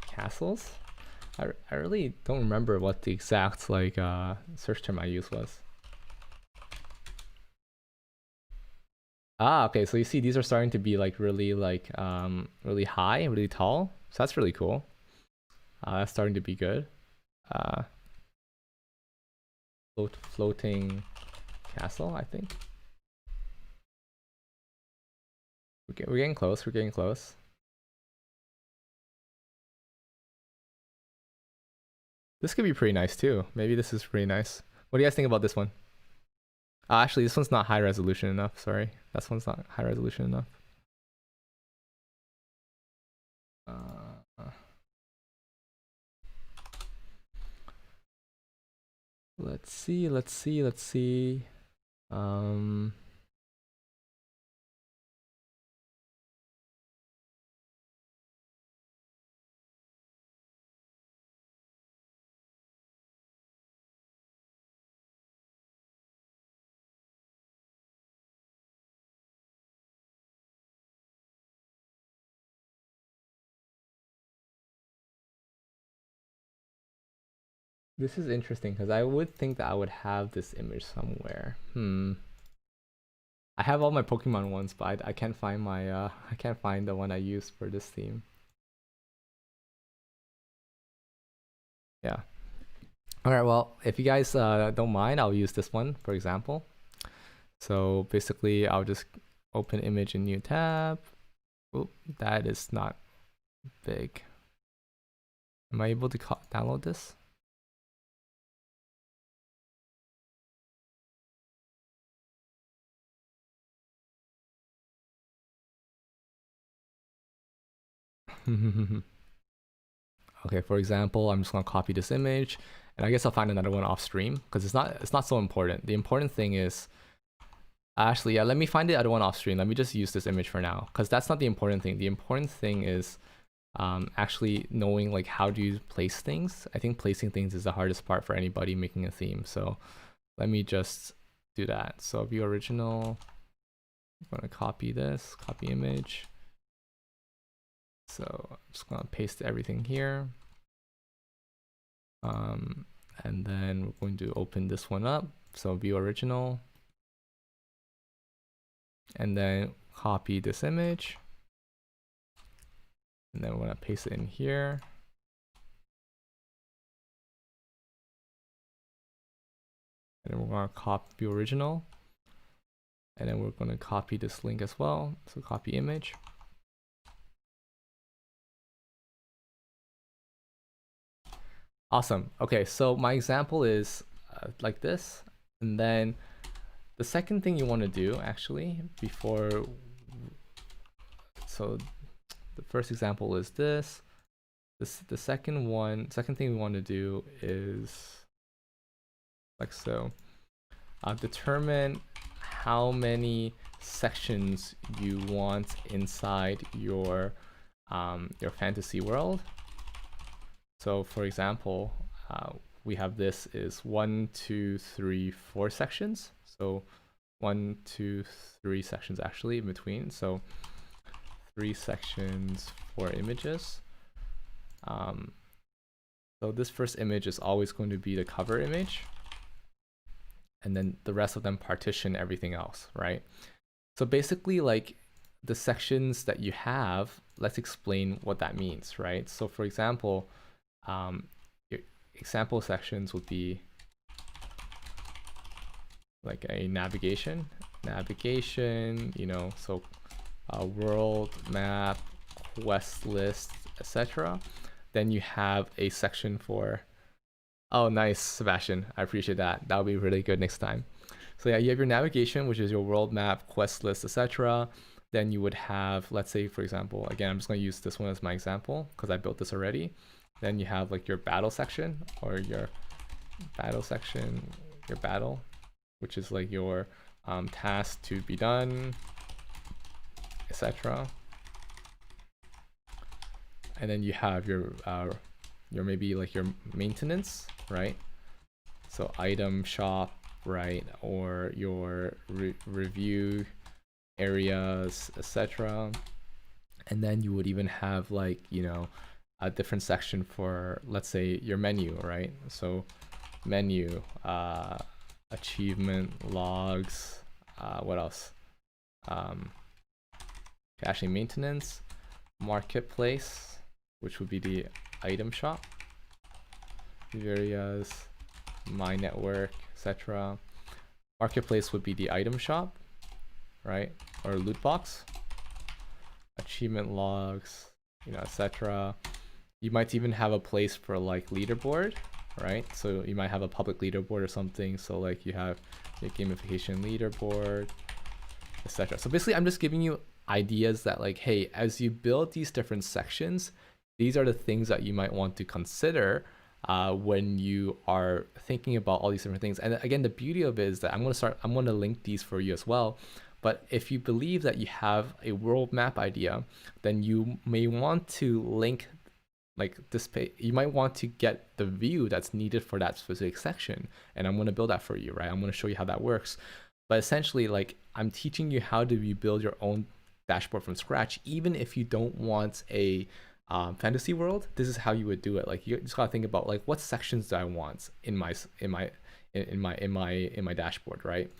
Castles. I really don't remember what the exact like search term I used was. Okay, so you see these are starting to be like really like really high, really tall. So that's really cool. That's starting to be good. Floating castle, I think. We're getting close. We're getting close. This could be pretty nice too. Maybe this is pretty nice. What do you guys think about this one? Actually, this one's not high resolution enough. Sorry, this one's not high resolution enough. Let's see. Um, this is interesting because I would think that I would have this image somewhere. I have all my Pokemon ones, but I can't find my I can't find the one I used for this theme. Yeah. All right. Well, if you guys don't mind, I'll use this one for example. So basically, I'll just open image in new tab. Oop, that is not big. Am I able to download this? Okay, for example, I'm just gonna copy this image, and I guess I'll find another one off stream because it's not so important. The important thing is actually, yeah, let me find the other one off stream. Let me just use this image for now because that's not the important thing. The important thing is actually knowing like how do you place things. I think placing things is the hardest part for anybody making a theme. So let me just do that. So view original. I'm gonna copy this, copy image. So I'm just gonna paste everything here. And then we're going to open this one up. So view original. And then copy this image. And then we're gonna paste it in here. And then we're gonna copy original. And then we're gonna copy this link as well. So copy image. Awesome. Okay, so my example is like this. And then the second thing you want to do actually before, so the first example is this. The second thing we want to do is like so. Determine how many sections you want inside your fantasy world. So for example, we have this is 1, 2, 3, 4 sections. So 1, 2, 3 sections actually in between. So 3 sections, 4 images. So this first image is always going to be the cover image. And then the rest of them partition everything else, right? So basically like the sections that you have, let's explain what that means, right? So for example, your example sections would be like a navigation, you know, so world map, quest list, etc. Then you have a section for, oh nice, Sebastian, I appreciate that. That'll be really good next time. So yeah, you have your navigation, which is your world map, quest list, etc. Then you would have, let's say for example, again, I'm just gonna use this one as my example because I built this already. Then you have like your battle section or your battle, which is like your task to be done, etc. And then you have your maybe like your maintenance, right? So item shop, right? Or your review areas, etc. And then you would even have like, you know, a different section for, let's say, your menu, right? So menu, achievement logs, what else? Actually maintenance, marketplace, which would be the item shop, areas, my network, etc. Marketplace would be the item shop, right? Or loot box, achievement logs, you know, etc. You might even have a place for like leaderboard, right? So you might have a public leaderboard or something. So like you have your gamification leaderboard, etc. So basically I'm just giving you ideas that like, hey, as you build these different sections, these are the things that you might want to consider when you are thinking about all these different things. And again, the beauty of it is that I'm going to link these for you as well. But if you believe that you have a world map idea, then you may want to link like this page. You might want to get the view that's needed for that specific section. And I'm going to build that for you, right? I'm going to show you how that works. But essentially, like, I'm teaching you how to build your own dashboard from scratch, even if you don't want a fantasy world. This is how you would do it. Like, you just gotta think about like what sections do I want in my dashboard, right?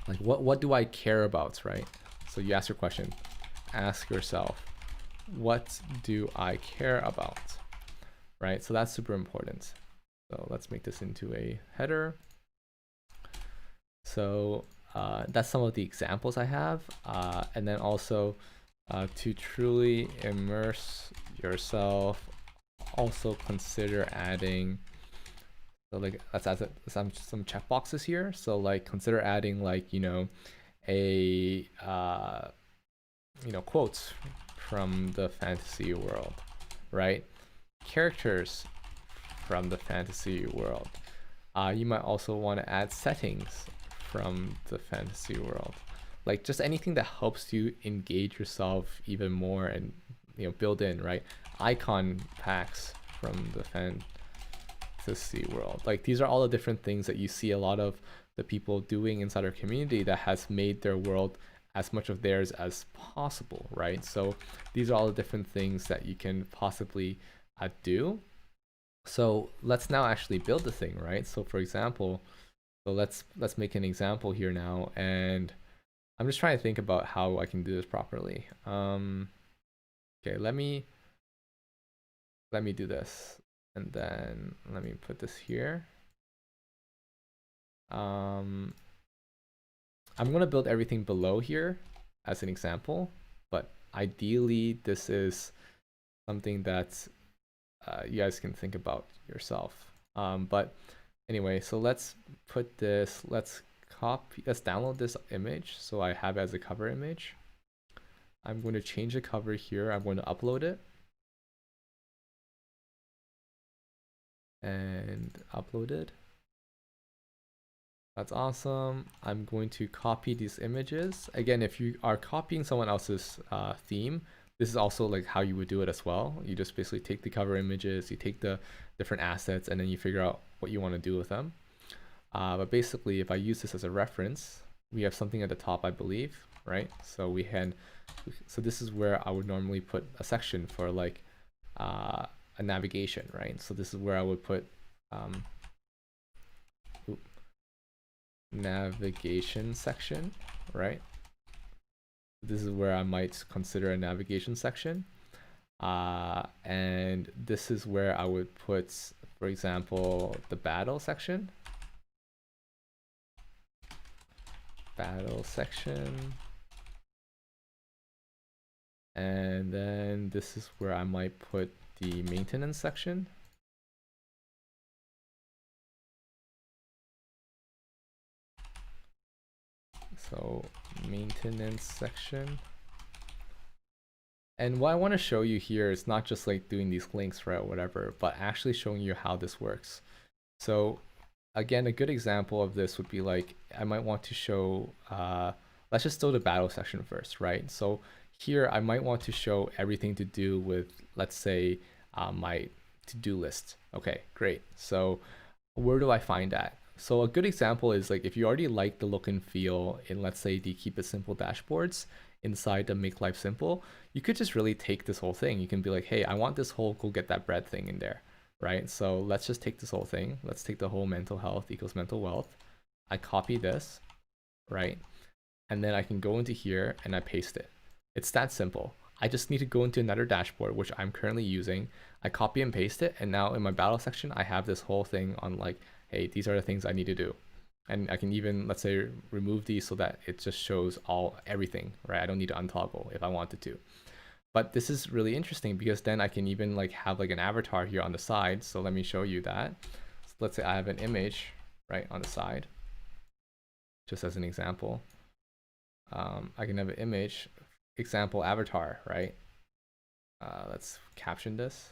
Like what do I care about, right? So you ask your question. Ask yourself, what do I care about, right? So that's super important. So let's make this into a header. So that's some of the examples I have. And then also to truly immerse yourself, also consider adding, so like let's add some checkboxes here. So like consider adding like, a quotes from the fantasy world, right? Characters from the fantasy world. You might also want to add settings from the fantasy world, like just anything that helps you engage yourself even more and build in, right? Icon packs from the fantasy world. Like these are all the different things that you see a lot of the people doing inside our community that has made their world as much of theirs as possible, right? So these are all the different things that you can possibly do. So let's now actually build the thing, right? So for example, so let's make an example here now, and I'm just trying to think about how I can do this properly. Okay, let me do this, and then let me put this here. I'm gonna build everything below here as an example, but ideally this is something that you guys can think about yourself. But anyway, so let's put this, let's download this image so I have it as a cover image. I'm going to change the cover here. I'm going to upload it. And uploaded. That's awesome. I'm going to copy these images. Again, if you are copying someone else's theme, this is also like how you would do it as well. You just basically take the cover images, you take the different assets, and then you figure out what you want to do with them. But basically, if I use this as a reference, we have something at the top, I believe, right? So so this is where I would normally put a section for like a navigation, right? So this is where I would put navigation section, right? This is where I might consider a navigation section. And this is where I would put, for example, the battle section. Battle section. And then this is where I might put the maintenance section. So maintenance section. And what I want to show you here is not just like doing these links, right, or whatever, but actually showing you how this works. So again, a good example of this would be like, I might want to show, let's just do the battle section first, right? So here I might want to show everything to do with, let's say, my to-do list. Okay, great. So where do I find that? So a good example is like if you already like the look and feel in, let's say, the Keep It Simple dashboards inside the Make Life Simple, you could just really take this whole thing. You can be like, hey, I want this whole go get that bread thing in there, right? So let's just take this whole thing. Let's take the whole mental health equals mental wealth. I copy this, right? And then I can go into here and I paste it. It's that simple. I just need to go into another dashboard, which I'm currently using. I copy and paste it. And now in my battle section, I have this whole thing on like, hey, these are the things I need to do. And I can even, let's say, remove these so that it just shows everything, right? I don't need to untoggle if I wanted to. But this is really interesting because then I can even like have like an avatar here on the side. So let me show you that. So let's say I have an image, right, on the side, just as an example. I can have an image, example avatar, right? Let's caption this.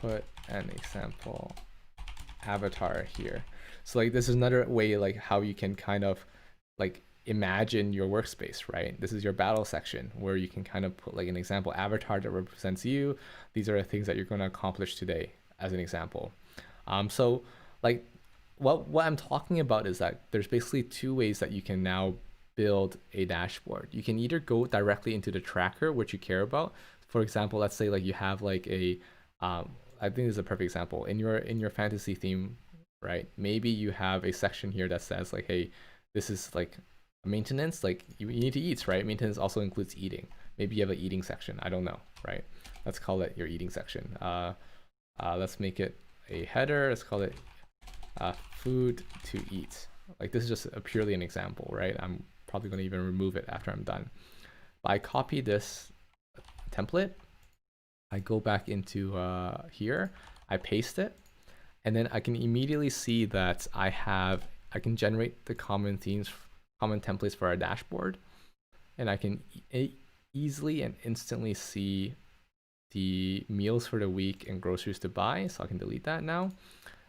put an example avatar here. So like this is another way like how you can kind of like imagine your workspace, right? This is your battle section where you can kind of put like an example avatar that represents you. These are the things that you're going to accomplish today as an example. So like what I'm talking about is that there's basically two ways that you can now build a dashboard. You can either go directly into the tracker, which you care about. For example, let's say like you have like a I think this is a perfect example in your fantasy theme, right? Maybe you have a section here that says like, hey, this is like maintenance, like you need to eat, right? Maintenance also includes eating. Maybe you have an eating section. I don't know, right? Let's call it your eating section. Let's make it a header. Let's call it food to eat. Like this is just purely an example, right? I'm probably going to even remove it after I'm done. But I copy this template. I go back into here. I paste it. And then I can immediately see that I can generate the common themes, common templates for our dashboard. And I can easily and instantly see the meals for the week and groceries to buy. So I can delete that now.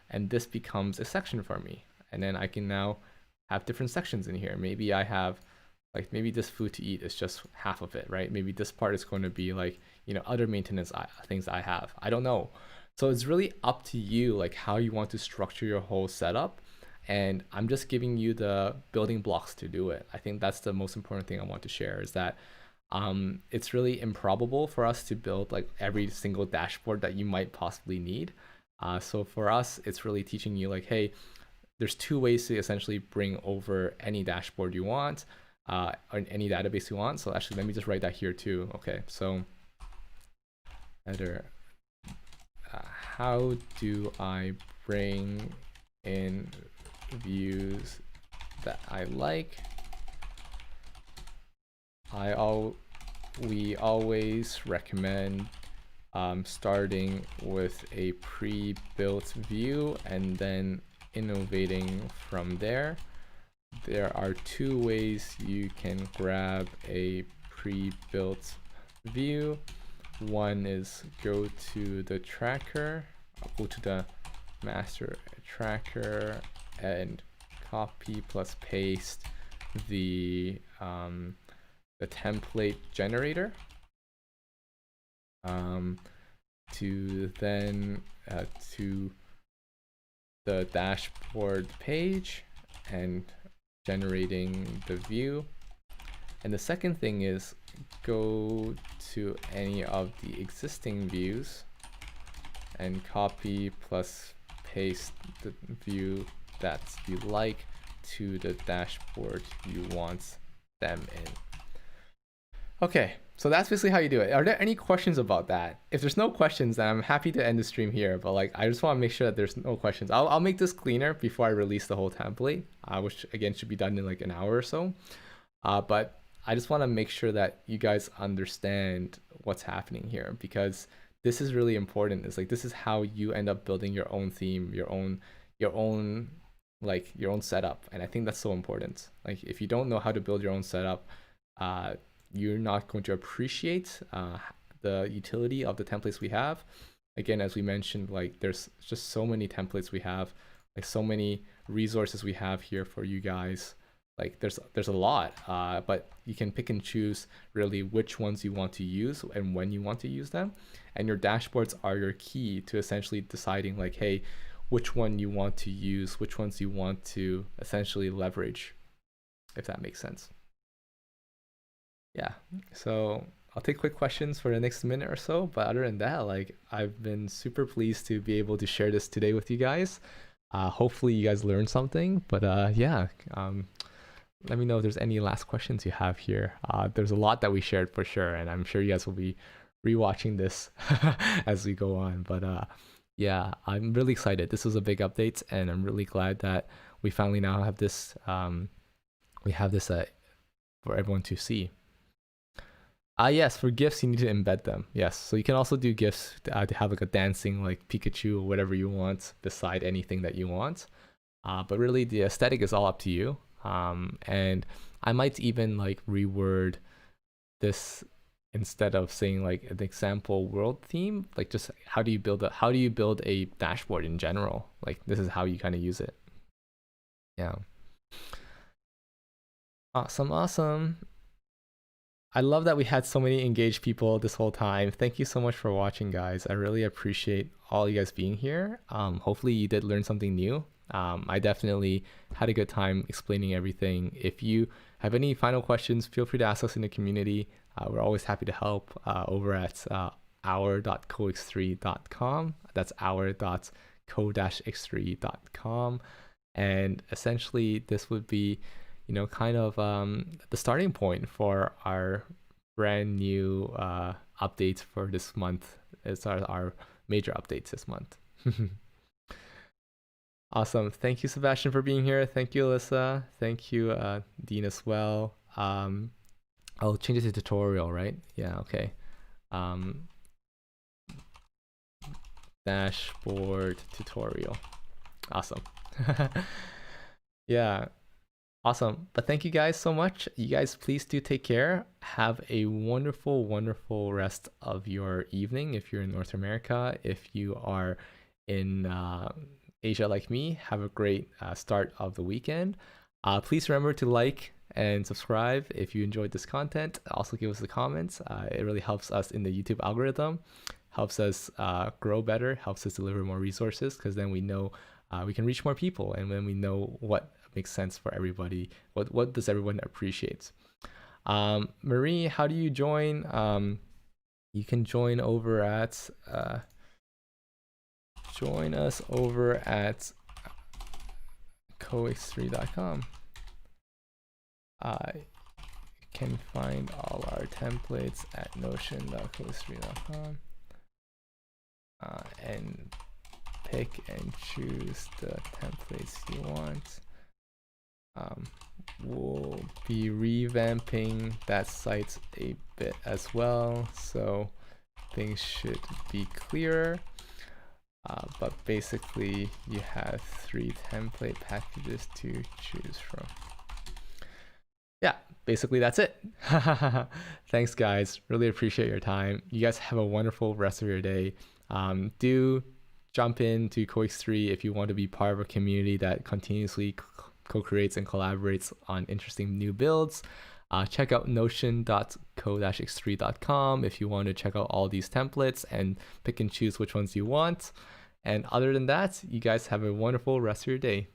And this becomes a section for me. And then I can now have different sections in here. Maybe I have like, maybe this food to eat is just half of it, right? Maybe this part is going to be like, you know, other maintenance things I have. I don't know. So it's really up to you, like how you want to structure your whole setup. And I'm just giving you the building blocks to do it. I think that's the most important thing I want to share is that it's really improbable for us to build like every single dashboard that you might possibly need. So for us, it's really teaching you like, hey, there's two ways to essentially bring over any dashboard you want, or any database you want. So actually, let me just write that here too. Okay, so header, how do I bring in views that I like? We always recommend starting with a pre-built view and then innovating from there. There are two ways you can grab a pre-built view. One is go to the tracker, go to the master tracker and copy plus paste the template generator to then to the dashboard page and generating the view. And the second thing is go to any of the existing views and copy plus paste the view that you like to the dashboard you want them in. Okay, so that's basically how you do it. Are there any questions about that? If there's no questions, then I'm happy to end the stream here. But like, I just want to make sure that there's no questions. I'll make this cleaner before I release the whole template, which again should be done in like an hour or so. But I just want to make sure that you guys understand what's happening here, because this is really important. It's like, this is how you end up building your own theme, your own setup. And I think that's so important. Like, if you don't know how to build your own setup, you're not going to appreciate the utility of the templates we have. Again, as we mentioned, like there's just so many templates we have, like so many resources we have here for you guys. Like there's a lot, but you can pick and choose really which ones you want to use and when you want to use them. And your dashboards are your key to essentially deciding like, hey, which one you want to use, which ones you want to essentially leverage, if that makes sense. Yeah, so I'll take quick questions for the next minute or so. But other than that, like I've been super pleased to be able to share this today with you guys. Hopefully you guys learned something. But yeah, let me know if there's any last questions you have here. There's a lot that we shared for sure, and I'm sure you guys will be rewatching this as we go on. But yeah, I'm really excited. This was a big update, and I'm really glad that we finally now have this. We have this for everyone to see. Yes, for GIFs, you need to embed them. Yes, so you can also do GIFs to have like a dancing like Pikachu or whatever you want beside anything that you want. But really, the aesthetic is all up to you. And I might even like reword this instead of saying like an example world theme, like just how do you build a dashboard in general? Like this is how you kind of use it. Yeah. Awesome, awesome. I love that we had so many engaged people this whole time. Thank you so much for watching, guys. I really appreciate all you guys being here. Hopefully you did learn something new. I definitely had a good time explaining everything. If you have any final questions, feel free to ask us in the community. We're always happy to help over at our.cox3.com. That's our.co-x3.com. And essentially, this would be kind of the starting point for our brand new updates for this month. It's our major updates this month. Awesome. Thank you, Sebastian, for being here. Thank you, Alyssa. Thank you, Dean, as well. I'll change it to tutorial, right? Yeah, okay. Dashboard tutorial. Awesome. Yeah. Awesome. But thank you guys so much. You guys, please do take care. Have a wonderful, wonderful rest of your evening if you're in North America. If you are in Asia like me, have a great start of the weekend. Please remember to like and subscribe if you enjoyed this content. Also give us the comments. It really helps us in the YouTube algorithm, helps us grow better, helps us deliver more resources, because then we know we can reach more people, and then we know what makes sense for everybody. What does everyone appreciate? Marie, how do you join? You can join over at join us over at cox3.com. You can find all our templates at notion.cox3.com and pick and choose the templates you want. We'll be revamping that site a bit as well, so things should be clearer. But basically, you have 3 template packages to choose from. Yeah, basically that's it. Thanks, guys. Really appreciate your time. You guys have a wonderful rest of your day. Do jump into CoX3 if you want to be part of a community that continuously co-creates and collaborates on interesting new builds. Check out notion.co-x3.com if you want to check out all these templates and pick and choose which ones you want. And other than that, you guys have a wonderful rest of your day.